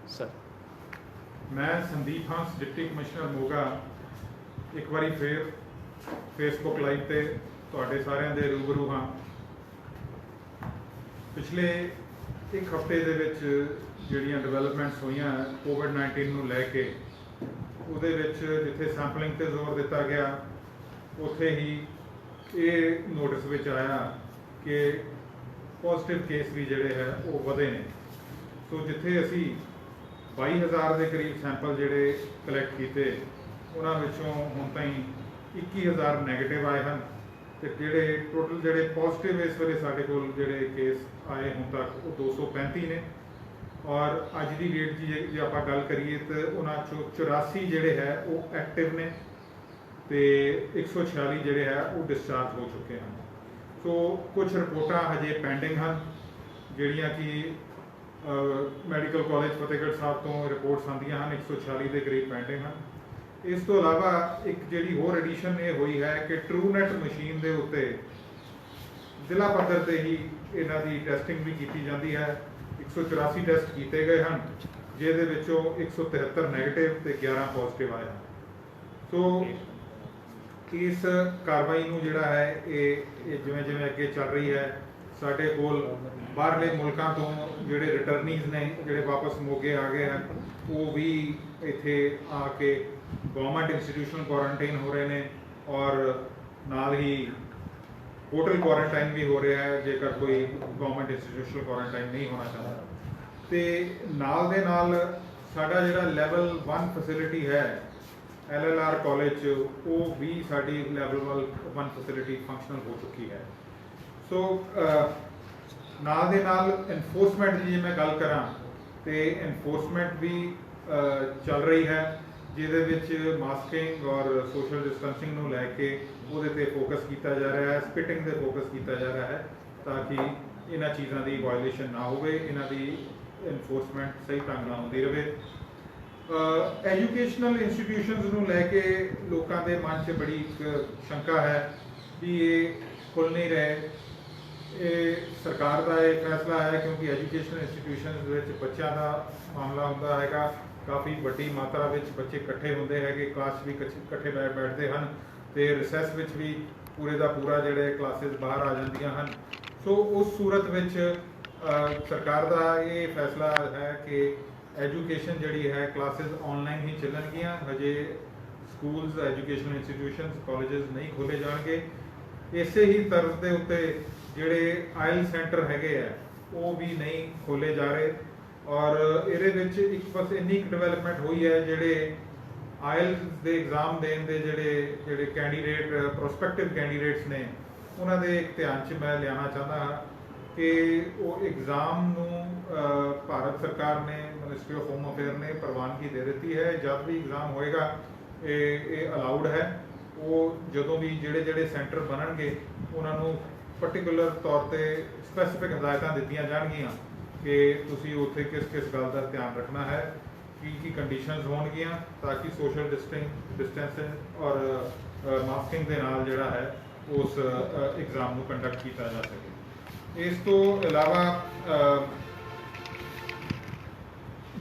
Sir मैं संदीप हंस deputy commissioner Moga एक बारी फिर फेसबुक लाइव ते तुहाडे सारिਆਂ ਦੇ रूबरू हाँ। पिछले एक हफ्ते दे विच ਜਿਹੜੀਆਂ ਡਿਵੈਲਪਮੈਂਟਸ ਹੋਈਆਂ कोविड-19 ਨੂੰ ਲੈ ਕੇ ਉਹਦੇ ਵਿੱਚ ਜਿੱਥੇ ਸੈਂਪਲਿੰਗ ਤੇ ਜ਼ੋਰ ਦਿੱਤਾ ਗਿਆ ਉੱਥੇ ਹੀ ਇਹ ਨੋਟਿਸ ਵਿੱਚ ਆਇਆ ਕਿ ਪੋਜ਼ਿਟਿਵ ਕੇਸ ਵੀ ਜਿਹੜੇ ਹੈ ਉਹ ਵਧੇ ਨੇ। ਸੋ ਜਿੱਥੇ ਅਸੀਂ 22,000 ਦੇ ਕਰੀਬ ਸੈਂਪਲ ਜਿਹੜੇ ਕਲੈਕਟ ਕੀਤੇ ਉਹਨਾਂ ਵਿੱਚੋਂ ਹੁਣ ਤਾਈਂ 21,000 ਨੈਗੇਟਿਵ ਆਏ ਹਨ ਤੇ ਜਿਹੜੇ ਟੋਟਲ ਜਿਹੜੇ ਪੋਜ਼ਿਟਿਵ ਇਸ ਵੇਲੇ ਸਾਡੇ ਕੋਲ ਜਿਹੜੇ ਕੇਸ ਆਏ ਹੁਣ ਤੱਕ ਉਹ 235 ਨੇ ਔਰ ਅੱਜ ਦੀ ਡੇਟ ਦੀ ਜੇ ਆਪਾਂ ਗੱਲ ਕਰੀਏ ਤਾਂ ਉਹਨਾਂ ਚੋਂ 84 ਜਿਹੜੇ ਹੈ ਉਹ ਐਕਟਿਵ ਨੇ ਤੇ 146 ਜਿਹੜੇ ਹੈ ਉਹ ਡਿਸਚਾਰਜ ਹੋ ਚੁੱਕੇ ਹਨ। ਸੋ ਕੁਝ ਰਿਪੋਰਟਾਂ ਹਜੇ ਪੈਂਡਿੰਗ ਹਨ ਜਿਹੜੀਆਂ ਕਿ ਮੈਡੀਕਲ ਕਾਲਜ ਫਤਿਹਗੜ੍ਹ ਸਾਹਿਬ ਤੋਂ ਰਿਪੋਰਟਸ ਆਉਂਦੀਆਂ ਹਨ 146 ਦੇ ਕਰੀਬ ਪੈਂਡਿੰਗ ਹਨ। ਇਸ ਤੋਂ ਇਲਾਵਾ ਇੱਕ ਜਿਹੜੀ ਹੋਰ ਐਡੀਸ਼ਨ ਇਹ ਹੋਈ ਹੈ ਕਿ ਟਰੂਨੈਟ ਮਸ਼ੀਨ ਦੇ ਉੱਤੇ ਜ਼ਿਲ੍ਹਾ ਪੱਧਰ ਤੇ ਹੀ ਇਹਨਾਂ ਦੀ ਟੈਸਟਿੰਗ ਵੀ ਕੀਤੀ ਜਾਂਦੀ ਹੈ। 184 ਟੈਸਟ ਕੀਤੇ ਗਏ ਹਨ ਜਿਹਦੇ ਵਿੱਚੋਂ 173 ਨੈਗੇਟਿਵ ਤੇ 11 ਪੋਜ਼ਿਟਿਵ ਆਏ ਹਨ। ਸੋ ਇਸ ਕਾਰਵਾਈ ਨੂੰ ਜਿਹੜਾ ਹੈ ਇਹ ਜਿਵੇਂ ਜਿਵੇਂ ਅੱਗੇ ਚੱਲ ਰਹੀ ਹੈ ਸਾਡੇ ਕੋਲ ਬਾਹਰਲੇ ਮੁਲਕਾਂ ਤੋਂ ਜਿਹੜੇ ਰਿਟਰਨੀਜ਼ ਨੇ ਜਿਹੜੇ ਵਾਪਸ ਮੋਗੇ ਆ ਗਏ ਹਨ ਉਹ ਵੀ ਇੱਥੇ ਆ ਕੇ ਗਵਰਨਮੈਂਟ ਇੰਸਟੀਟਿਊਸ਼ਨਲ ਕੁਆਰੰਟਾਈਨ ਹੋ ਰਹੇ ਨੇ ਔਰ ਨਾਲ ਹੀ ਹੋਟਲ ਕੁਆਰੰਟਾਈਨ ਵੀ ਹੋ ਰਿਹਾ ਹੈ ਜੇਕਰ ਕੋਈ ਗਵਰਨਮੈਂਟ ਇੰਸਟੀਟਿਊਸ਼ਨਲ ਕੁਆਰੰਟਾਈਨ ਨਹੀਂ ਹੋਣਾ ਚਾਹੁੰਦਾ। ਤੇ ਨਾਲ ਦੇ ਨਾਲ ਸਾਡਾ ਜਿਹੜਾ ਲੈਵਲ 1 ਫੈਸਿਲਿਟੀ ਹੈ LLR ਕਾਲਜ ਉਹ ਵੀ ਸਾਡੀ ਲੈਵਲ 1 ਫੈਸਿਲਿਟੀ ਫੰਕਸ਼ਨਲ ਹੋ ਚੁੱਕੀ ਹੈ। ਸੋ ਨਾਲ ਦੇ ਨਾਲ ਐਨਫੋਰਸਮੈਂਟ ਦੀ ਜੇ ਮੈਂ ਗੱਲ ਕਰਾਂ ਤੇ ਐਨਫੋਰਸਮੈਂਟ ਵੀ ਚੱਲ ਰਹੀ ਹੈ ਜਿਹਦੇ ਵਿੱਚ ਮਾਸਕਿੰਗ ਔਰ ਸੋਸ਼ਲ ਡਿਸਟੈਂਸਿੰਗ ਨੂੰ ਲੈ ਕੇ ਉਹਦੇ ਤੇ ਫੋਕਸ ਕੀਤਾ ਜਾ ਰਿਹਾ ਹੈ, ਸਪਿਟਿੰਗ ਤੇ ਫੋਕਸ ਕੀਤਾ ਜਾ ਰਿਹਾ ਹੈ ਤਾਂ ਕਿ ਇਹਨਾਂ ਚੀਜ਼ਾਂ ਦੀ ਵਾਇਓਲੇਸ਼ਨ ਨਾ ਹੋਵੇ, ਇਹਨਾਂ ਦੀ ਐਨਫੋਰਸਮੈਂਟ ਸਹੀ ਢੰਗ ਨਾਲ ਹੁੰਦੀ ਰਹੇ। ਐਜੂਕੇਸ਼ਨਲ ਇੰਸਟੀਟਿਊਸ਼ਨਸ ਨੂੰ ਲੈ ਕੇ ਲੋਕਾਂ ਦੇ ਮਨ 'ਚ ਬੜੀ ਇੱਕ ਸ਼ੰਕਾ ਹੈ ਵੀ ਇਹ ਖੁੱਲ੍ਹ ਨਹੀਂ ਰਹੇ। ਇਹ ਸਰਕਾਰ ਦਾ ਇਹ ਫੈਸਲਾ ਹੈ ਕਿਉਂਕਿ ਐਜੂਕੇਸ਼ਨਲ ਇੰਸਟੀਟਿਊਸ਼ਨਸ ਵਿੱਚ ਬੱਚਿਆਂ ਦਾ ਮਾਮਲਾ ਹੁੰਦਾ ਹੈਗਾ, ਕਾਫੀ ਵੱਡੀ ਮਾਤਰਾ ਵਿੱਚ ਬੱਚੇ ਇਕੱਠੇ ਹੁੰਦੇ ਹੈਗੇ, ਕਲਾਸ ਵੀ ਇਕੱਠੇ ਬੈਠਦੇ ਹਨ ਤੇ ਰਿਸੈਸ ਵਿੱਚ ਵੀ ਪੂਰੇ ਦਾ ਪੂਰਾ ਜਿਹੜੇ ਕਲਾਸਿਸ ਬਾਹਰ ਆ ਜਾਂਦੀਆਂ ਹਨ। ਸੋ ਉਸ ਸੂਰਤ ਵਿੱਚ ਸਰਕਾਰ ਦਾ ਇਹ ਫੈਸਲਾ ਹੈ ਕਿ ਐਜੂਕੇਸ਼ਨ ਜਿਹੜੀ ਹੈ ਕਲਾਸਿਸ ਆਨਲਾਈਨ ਹੀ ਚੱਲਣਗੀਆਂ। ਹਜੇ ਸਕੂਲਸ ਐਜੂਕੇਸ਼ਨਲ ਇੰਸਟੀਟਿਊਸ਼ਨਸ ਕਾਲਜਸ ਨਹੀਂ ਖੋਲ੍ਹੇ ਜਾਣਗੇ। ਇਸੇ ਹੀ ਤਰਜ਼ ਦੇ ਉੱਤੇ ਜਿਹੜੇ ਆਇਲ ਸੈਂਟਰ ਹੈਗੇ ਆ ਉਹ ਵੀ ਨਹੀਂ ਖੋਲ੍ਹੇ ਜਾ ਰਹੇ ਔਰ ਇਹਦੇ ਵਿੱਚ ਇੱਕ ਬਸ ਇੰਨੀ ਕੁ ਡਿਵੈਲਪਮੈਂਟ ਹੋਈ ਹੈ ਜਿਹੜੇ ਆਇਲਸ ਦੇ ਐਗਜ਼ਾਮ ਦੇਣ ਦੇ ਜਿਹੜੇ ਕੈਂਡੀਡੇਟ ਪ੍ਰੋਸਪੈਕਟਿਵ ਕੈਂਡੀਡੇਟਸ ਨੇ ਉਹਨਾਂ ਦੇ ਇੱਕ ਧਿਆਨ 'ਚ ਮੈਂ ਲਿਆਉਣਾ ਚਾਹੁੰਦਾ ਹਾਂ ਕਿ ਉਹ ਐਗਜ਼ਾਮ ਨੂੰ ਭਾਰਤ ਸਰਕਾਰ ਨੇ ਮਿਨਿਸਟਰੀ ਆਫ ਹੋਮ ਅਫੇਅਰ ਨੇ ਪ੍ਰਵਾਨਗੀ ਦੇ ਦਿੱਤੀ ਹੈ। ਜਦ ਵੀ ਐਗਜ਼ਾਮ ਹੋਏਗਾ ਇਹ ਅਲਾਉਡ ਹੈ। ਉਹ ਜਦੋਂ ਵੀ ਜਿਹੜੇ ਸੈਂਟਰ ਬਣਨਗੇ ਉਹਨਾਂ ਨੂੰ ਪਾਰਟਿਕੂਲਰ ਤੌਰ ਤੇ ਸਪੈਸੀਫਿਕ ਹਦਾਇਤਾਂ ਦਿੱਤੀਆਂ ਜਾਣਗੀਆਂ ਕਿ ਤੁਸੀਂ ਉੱਥੇ ਕਿਸ ਗੱਲ ਦਾ ਧਿਆਨ ਰੱਖਣਾ ਹੈ, ਕੀ ਕੰਡੀਸ਼ਨਸ ਹੋਣਗੀਆਂ ਤਾਂ ਕਿ ਸੋਸ਼ਲ ਡਿਸਟੈਂਸਿੰਗ ਔਰ ਮਾਸਕਿੰਗ ਦੇ ਨਾਲ ਜਿਹੜਾ ਹੈ ਉਸ ਐਗਜ਼ਾਮ ਨੂੰ ਕੰਡਕਟ ਕੀਤਾ ਜਾ ਸਕੇ। ਇਸ ਤੋਂ ਇਲਾਵਾ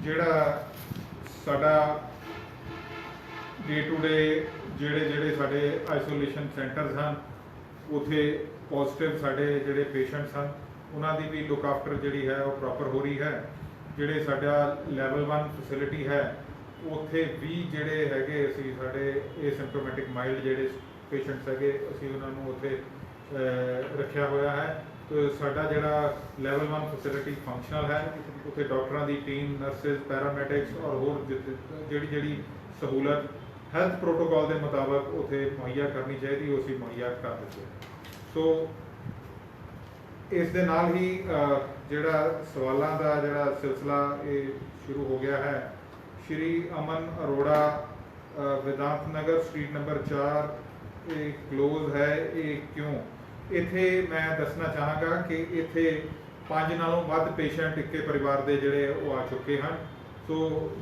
ਜਿਹੜਾ ਸਾਡਾ ਡੇ ਟੂ ਡੇ ਜਿਹੜੇ ਸਾਡੇ ਆਈਸੋਲੇਸ਼ਨ ਸੈਂਟਰਸ ਹਨ ਉੱਥੇ ਪੋਜ਼ਿਟਿਵ ਸਾਡੇ ਜਿਹੜੇ ਪੇਸ਼ੈਂਟਸ ਹਨ ਉਹਨਾਂ ਦੀ ਵੀ ਲੁੱਕ ਆਫਟਰ ਜਿਹੜੀ ਹੈ ਉਹ ਪ੍ਰੋਪਰ ਹੋ ਰਹੀ ਹੈ। ਜਿਹੜੇ ਸਾਡਾ ਲੈਵਲ 1 ਫੈਸਿਲਿਟੀ ਹੈ ਉੱਥੇ ਵੀ ਜਿਹੜੇ ਹੈਗੇ ਅਸੀਂ ਸਾਡੇ ਏਸਿੰਪਟੋਮੈਟਿਕ ਮਾਈਲਡ ਜਿਹੜੇ ਪੇਸ਼ੈਂਟਸ ਹੈਗੇ ਅਸੀਂ ਉਹਨਾਂ ਨੂੰ ਉੱਥੇ ਰੱਖਿਆ ਹੋਇਆ ਹੈ। ਤੇ ਸਾਡਾ ਜਿਹੜਾ ਲੈਵਲ 1 ਫੈਸਿਲਿਟੀ ਫੰਕਸ਼ਨਲ ਹੈ ਉੱਥੇ ਡਾਕਟਰਾਂ ਦੀ ਟੀਮ, ਨਰਸਿਸ, ਪੈਰਾਮੈਡਿਕਸ ਔਰ ਹੋਰ ਜਿਹੜੀ ਸਹੂਲਤ ਹੈਲਥ ਪ੍ਰੋਟੋਕਾਲ ਦੇ ਮੁਤਾਬਕ ਉੱਥੇ ਮੁਹੱਈਆ ਕਰਨੀ ਚਾਹੀਦੀ ਉਹ ਅਸੀਂ ਮੁਹੱਈਆ ਕਰ ਦਿੱਤੇ। ਸੋ ਇਸ ਦੇ ਨਾਲ ਹੀ ਜਿਹੜਾ ਸਵਾਲਾਂ ਦਾ ਜਿਹੜਾ ਸਿਲਸਿਲਾ ਇਹ ਸ਼ੁਰੂ ਹੋ ਗਿਆ ਹੈ। ਸ਼੍ਰੀ ਅਮਨ ਅਰੋੜਾ ਵਿਦਾਂਤ ਨਗਰ ਸਟਰੀਟ ਨੰਬਰ 4 ਇਹ ਕਲੋਜ਼ ਹੈ, ਇਹ ਕਿਉਂ? ਇੱਥੇ ਮੈਂ ਦੱਸਣਾ ਚਾਹਾਂਗਾ ਕਿ ਇੱਥੇ 5 ਨਾਲੋਂ ਵੱਧ ਪੇਸ਼ੈਂਟ ਇੱਕੇ ਪਰਿਵਾਰ ਦੇ ਜਿਹੜੇ ਉਹ ਆ ਚੁੱਕੇ ਹਨ। ਸੋ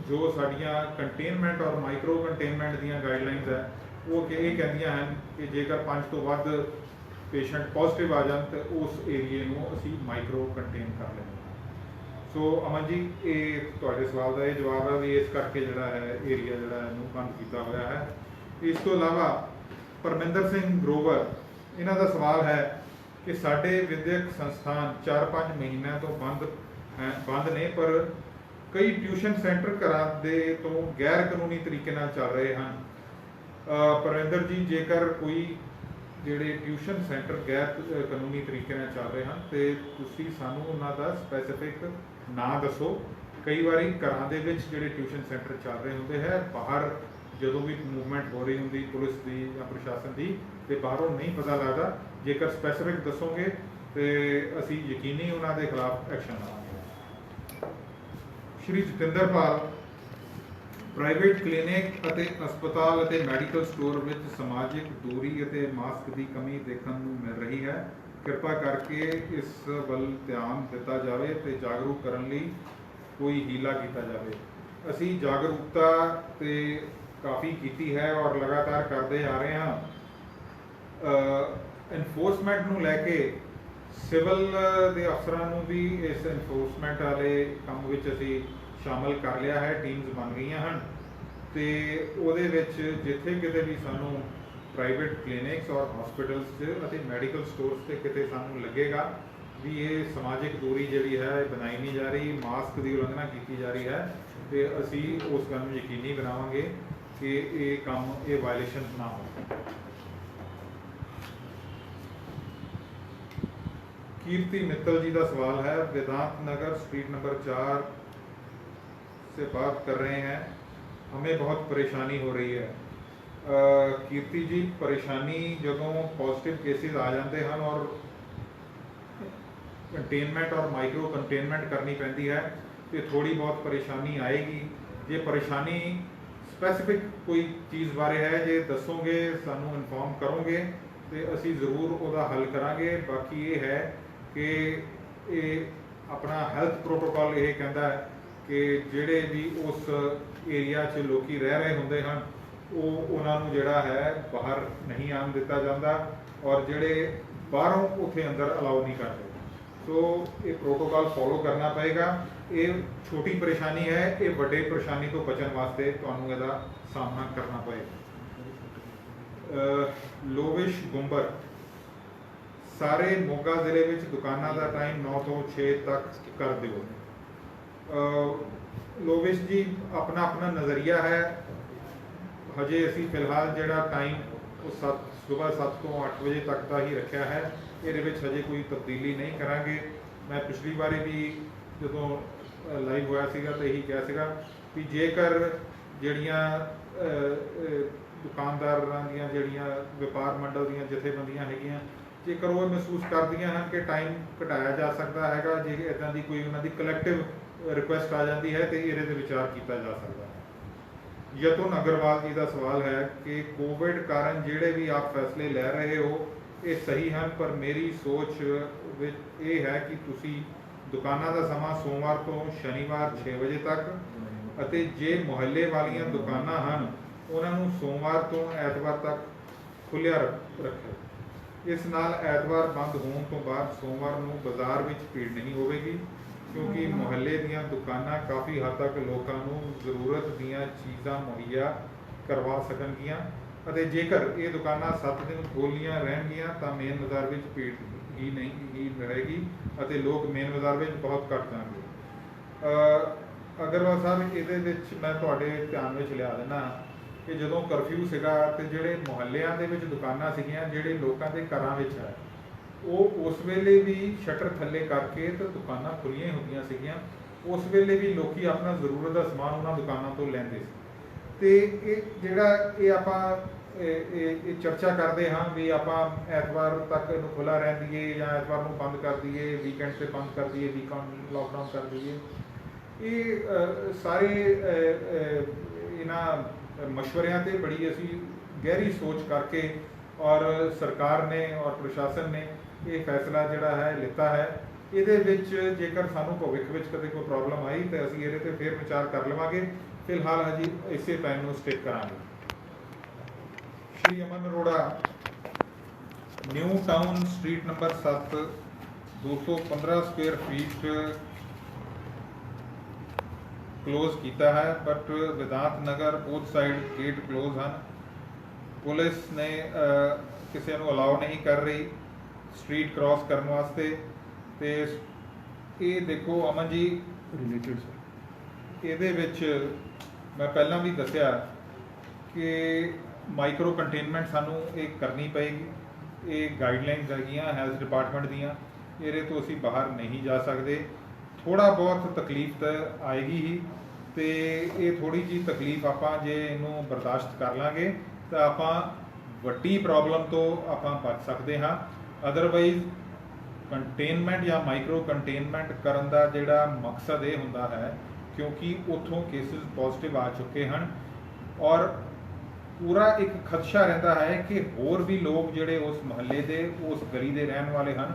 ਜੋ ਸਾਡੀਆਂ ਕੰਟੇਨਮੈਂਟ ਔਰ ਮਾਈਕਰੋ ਕੰਟੇਨਮੈਂਟ ਦੀਆਂ ਗਾਈਡਲਾਈਨਸ ਹੈ ਉਹ ਕਿ ਇਹ ਕਹਿੰਦੀਆਂ ਹਨ ਕਿ ਜੇਕਰ 5 ਤੋਂ ਵੱਧ ਪੇਸ਼ੈਂਟ ਪੋਜ਼ਿਟਿਵ ਆ ਜਾਣ ਤਾਂ ਉਸ ਏਰੀਏ ਨੂੰ ਅਸੀਂ ਮਾਈਕਰੋ ਕੰਟੇਨ ਕਰ ਲੈਂਦੇ ਹਾਂ। सो अमन जी, ये ਤੁਹਾਡੇ ਸਵਾਲ ਦਾ ਇਹ ਜਵਾਬ ਹੈ ਵੀ ਇਸ ਕਰਕੇ ਜਿਹੜਾ ਹੈ ਏਰੀਆ ਜਿਹੜਾ ਇਹਨੂੰ ਬੰਦ ਕੀਤਾ ਹੋਇਆ ਹੈ। ਇਸ ਤੋਂ ਇਲਾਵਾ ਪਰਮਿੰਦਰ ਸਿੰਘ ਗਰੋਵਰ, ਇਹਨਾਂ ਦਾ ਸਵਾਲ ਹੈ ਕਿ ਸਾਡੇ ਵਿਦਿਅਕ ਸੰਸਥਾਨ 4-5 ਮਹੀਨਿਆਂ ਤੋਂ ਬੰਦ ਨੇ, ਪਰ ਕਈ ਟਿਊਸ਼ਨ ਸੈਂਟਰ ਘਰਾਂ ਦੇ ਤੋਂ ਗੈਰ ਕਾਨੂੰਨੀ ਤਰੀਕੇ ਨਾਲ ਚੱਲ ਰਹੇ ਹਨ। ਪਰਮਿੰਦਰ ਜੀ, ਜੇਕਰ ਕੋਈ ਜਿਹੜੇ ਟਿਊਸ਼ਨ ਸੈਂਟਰ ਗੈਰ ਕਾਨੂੰਨੀ ਤਰੀਕੇ ਨਾਲ ਚੱਲ ਰਹੇ ਹਨ ਤੇ ਤੁਸੀਂ ਸਾਨੂੰ ਉਹਨਾਂ ਦਾ ਸਪੈਸੀਫਿਕ ਨਾਂ ਦੱਸੋ। ਕਈ ਵਾਰੀ ਘਰਾਂ ਦੇ ਵਿੱਚ ਜਿਹੜੇ ਟਿਊਸ਼ਨ ਸੈਂਟਰ ਚੱਲ ਰਹੇ ਹੁੰਦੇ ਹੈ, ਬਾਹਰ ਜਦੋਂ ਵੀ ਮੂਵਮੈਂਟ ਹੋ ਰਹੀ ਹੁੰਦੀ ਪੁਲਿਸ ਦੀ ਜਾਂ ਪ੍ਰਸ਼ਾਸਨ ਦੀ, ਤੇ ਬਾਹਰੋਂ ਨਹੀਂ ਪਤਾ ਲੱਗਦਾ। ਜੇਕਰ ਸਪੈਸੀਫਿਕ ਦੱਸੋਗੇ ਤੇ ਅਸੀਂ ਯਕੀਨੀ ਉਹਨਾਂ ਦੇ ਖਿਲਾਫ ਐਕਸ਼ਨ ਲਵਾਂਗੇ। ਸ਼੍ਰੀ ਜਤਿੰਦਰਪਾਲ, ਪ੍ਰਾਈਵੇਟ ਕਲੀਨਿਕ ਅਤੇ ਹਸਪਤਾਲ ਅਤੇ ਮੈਡੀਕਲ ਸਟੋਰ ਵਿੱਚ ਸਮਾਜਿਕ ਦੂਰੀ ਅਤੇ ਮਾਸਕ ਦੀ ਕਮੀ ਦੇਖਣ ਨੂੰ ਮਿਲ ਰਹੀ ਹੈ। ਕਿਰਪਾ ਕਰਕੇ ਇਸ ਵੱਲ ਧਿਆਨ ਦਿੱਤਾ ਜਾਵੇ ਤੇ ਜਾਗਰੂਕ ਕਰਨ ਲਈ ਕੋਈ ਹੀਲਾ ਕੀਤਾ ਜਾਵੇ। ਅਸੀਂ ਜਾਗਰੂਕਤਾ ਤੇ ਕਾਫੀ ਕੀਤੀ ਹੈ ਔਰ ਲਗਾਤਾਰ ਕਰਦੇ ਆ ਰਹੇ ਹਾਂ। ਇਨਫੋਰਸਮੈਂਟ ਨੂੰ ਲੈ ਕੇ ਸਿਵਲ ਦੇ ਅਫਸਰਾਂ ਨੂੰ ਵੀ ਇਸ ਇਨਫੋਰਸਮੈਂਟ ਵਾਲੇ ਕੰਮ ਵਿੱਚ ਅਸੀਂ ਸ਼ਾਮਲ ਕਰ ਲਿਆ ਹੈ। ਟੀਮਸ ਬਣ ਗਈਆਂ ਹਨ ਤੇ ਉਹਦੇ ਵਿੱਚ ਜਿੱਥੇ ਕਿਤੇ ਵੀ ਸਾਨੂੰ ਪ੍ਰਾਈਵੇਟ ਕਲੀਨਿਕਸ ਔਰ ਹਸਪੀਟਲਸ 'ਚ ਅਤੇ ਮੈਡੀਕਲ ਸਟੋਰਸ 'ਤੇ ਕਿਤੇ ਸਾਨੂੰ ਲੱਗੇਗਾ ਵੀ ਇਹ ਸਮਾਜਿਕ ਦੂਰੀ ਜਿਹੜੀ ਹੈ ਬਣਾਈ ਨਹੀਂ ਜਾ ਰਹੀ, ਮਾਸਕ ਦੀ ਉਲੰਘਣਾ ਕੀਤੀ ਜਾ ਰਹੀ ਹੈ, ਤੇ ਅਸੀਂ ਉਸ ਗੱਲ ਨੂੰ ਯਕੀਨੀ ਬਣਾਵਾਂਗੇ ਕਿ ਇਹ ਕੰਮ, ਇਹ ਵਾਇਲੇਸ਼ਨ ਨਾ ਹੋ। कीर्ति मित्तल जी का सवाल है, वेदांत नगर स्ट्रीट नंबर 4 से बात कर रहे हैं, हमें बहुत परेशानी हो रही है। कीर्ति जी, परेशानी जो पॉजिटिव केसेस आ जाते हैं और कंटेनमेंट और माइक्रो कंटेनमेंट करनी पैंती है तो थोड़ी बहुत परेशानी आएगी। जे परेशानी स्पैसिफिक कोई चीज़ बारे है, जे दसोगे सानू इन्फॉर्म करोगे तो असी ज़रूर उसका हल करांगे। बाकी ये है कि ये अपना हैल्थ प्रोटोकॉल ये कहता है कि ਜਿਹੜੇ भी उस एरिया च लोग रह रहे होंगे हैं उन्होंने जोड़ा है बाहर नहीं आन दिता जाता और जोड़े बाहरों उत्थे अंदर अलाउ नहीं करते। सो ये प्रोटोकॉल फॉलो करना पएगा। ये छोटी परेशानी है, ये बड़े परेशानी तो बचने वास्ते तुहानू इसदा सामना करना पएगा। लोविश गुंबर, सारे मोगा जिले में दुकानों का टाइम 9 ਤੋਂ 6 तक कर दो। लोविश जी, अपना अपना नज़रिया है। हजे असी फिलहाल जोड़ा टाइम सुबह 7 ਤੋਂ 8 बजे तक का ही रखा है, ये हजे कोई तब्दीली नहीं करांगे। मैं पिछली बारी भी जो लाइव होया सीगा तो यही कहा सीगा कि जेकर जड़ियाँ दुकानदारां दियां जड़ियाँ व्यापार मंडल दियां जथेबंदियां हैगियां, जेकर वो महसूस करदियां हैं कि टाइम घटाया जा सकता है, जे इदां दी कोई उन्हां दी कलैक्टिव रिक्वेस्ट आ जाती है तो इहदे ते विचार किया जा सकता है। यतुन अग्रवाल जी का सवाल है कि कोविड कारण जिहड़े भी आप फैसले लै रहे हो ये सही हैं, पर मेरी सोच विच ये है कि तुसी दुकानां दा समां सोमवार तो शनिवार 6 बजे तक अते जे मुहल्ले वालियां दुकानां हन उन्हां नूं सोमवार तो ऐतवार तक खुलिया रखो। इस नाल ऐतवार बंद होने तो बाद सोमवार नूं बाजार विच भीड़ नहीं होगी, क्योंकि मुहल्ले दीयां दुकानां काफ़ी हद तक लोकां नूं जरूरत दीयां चीज़ां मुहैया करवा सकणगियां। अते जेकर ये दुकानां 7 दिन खोलियां रहणगियां तां मेन बाजार विच भीड़ ही नहीं रहेगी अते लोग मेन बाजार विच बहुत घट जाणगे। अग्रवाल साहब, इहदे विच मैं तुहाडे ध्यान विच लिया दिना कि जो करफ्यू सीगा ते जिहड़े मुहल्लियां दे विच दुकानां सीगियां जिहड़े लोकां दे घरां विच है वो उस वेले भी शटर थल्ले करके तो दुकानां खुलियां होंदियां सीगियां। उस वेले भी लोग अपना जरूरत का समान उन्हां दुकानां तो लैंदे सी। ते ये जिहड़ा ये आपां चर्चा करते हाँ भी आपां ऐतवार तक इहनूं खुला रहन दईए या ऐतवार नूं बंद कर दईए, वीकेंड से बंद कर दईए, वीकेंड लॉकडाउन कर दईए, ये सारे इन्हां मशवरियां ते बड़ी असी गहरी सोच करके और सरकार ने और प्रशासन ने ये फैसला जिहड़ा है लिता है। ਇਹਦੇ ਵਿੱਚ जेकर सानू भविख ਵਿੱਚ कदे कोई प्रॉब्लम आई तो असीं ਇਹਦੇ ਤੇ फिर विचार कर लवांगे। फिलहाल हजी इसे टाइम ਨੂੰ स्टिक करांगे। Shri Aman Arora, new town street number 7 215 square feet close किया है, but Vedant Nagar both side gate close हैं। पुलिस ने किसी को अलाउ नहीं कर रही स्ट्रीट क्रॉस करने वास्ते। तो ये देखो अमन जी रिलेटेड सर ये मैं पहला भी दसिया कि माइक्रो कंटेनमेंट सानू ये करनी पेगी। ये गाइडलाइनस है हैल्थ डिपार्टमेंट दियाँ, ये तो असी बाहर नहीं जा सकते। थोड़ा बहुत तकलीफ तो आएगी ही, तो ये थोड़ी जी तकलीफ आप जे इनू बर्दाश्त कर लाँगे तो आप वड्डी प्रॉब्लम तो आप बच सकते हाँ। अदरवाइज कंटेनमेंट या माइक्रो कंटेनमेंट करन दा जिहड़ा मकसद ये हुंदा है, क्योंकि उतों केसेस पॉजिटिव आ चुके हैं और पूरा एक खदशा रहता है कि होर भी लोग जिहड़े उस महल्ले के उस गली के रहने वाले हैं,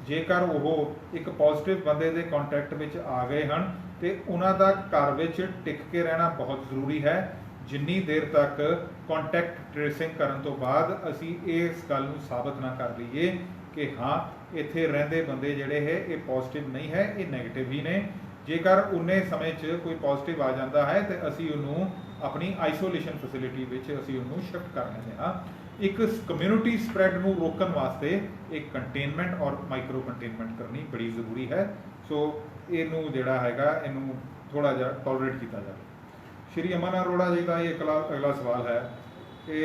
जेकर वो एक पॉजिटिव बंदे के कॉन्टैक्ट में आ गए हैं तो उन्हों का घर में टिक के रहना बहुत जरूरी है। जिन्नी देर तक कॉन्टैक्ट ट्रेसिंग करने तो बाद असी इस गल नूं साबित ना कर लईए कि हाँ इत्थे रहिंदे बंदे जिहड़े है ये पॉजिटिव नहीं है, ये नैगेटिव ही ने। जेकर उन्ने समय कोई पॉजिटिव आ जाता है तो असी उन्होंने अपनी आइसोलेशन फैसिलिटी में असी उन्होंने शिफ्ट कर लेंगे हाँ। एक कम्यूनिटी स्प्रैड नूं रोकन वास्ते एक कंटेनमेंट और माइक्रो कंटेनमेंट करनी बड़ी जरूरी है। सो इनू जिहड़ा हैगा इनू थोड़ा जिहा टॉलरेट किया जाए। श्री अमन अरोड़ा जी का ये अगला सवाल है कि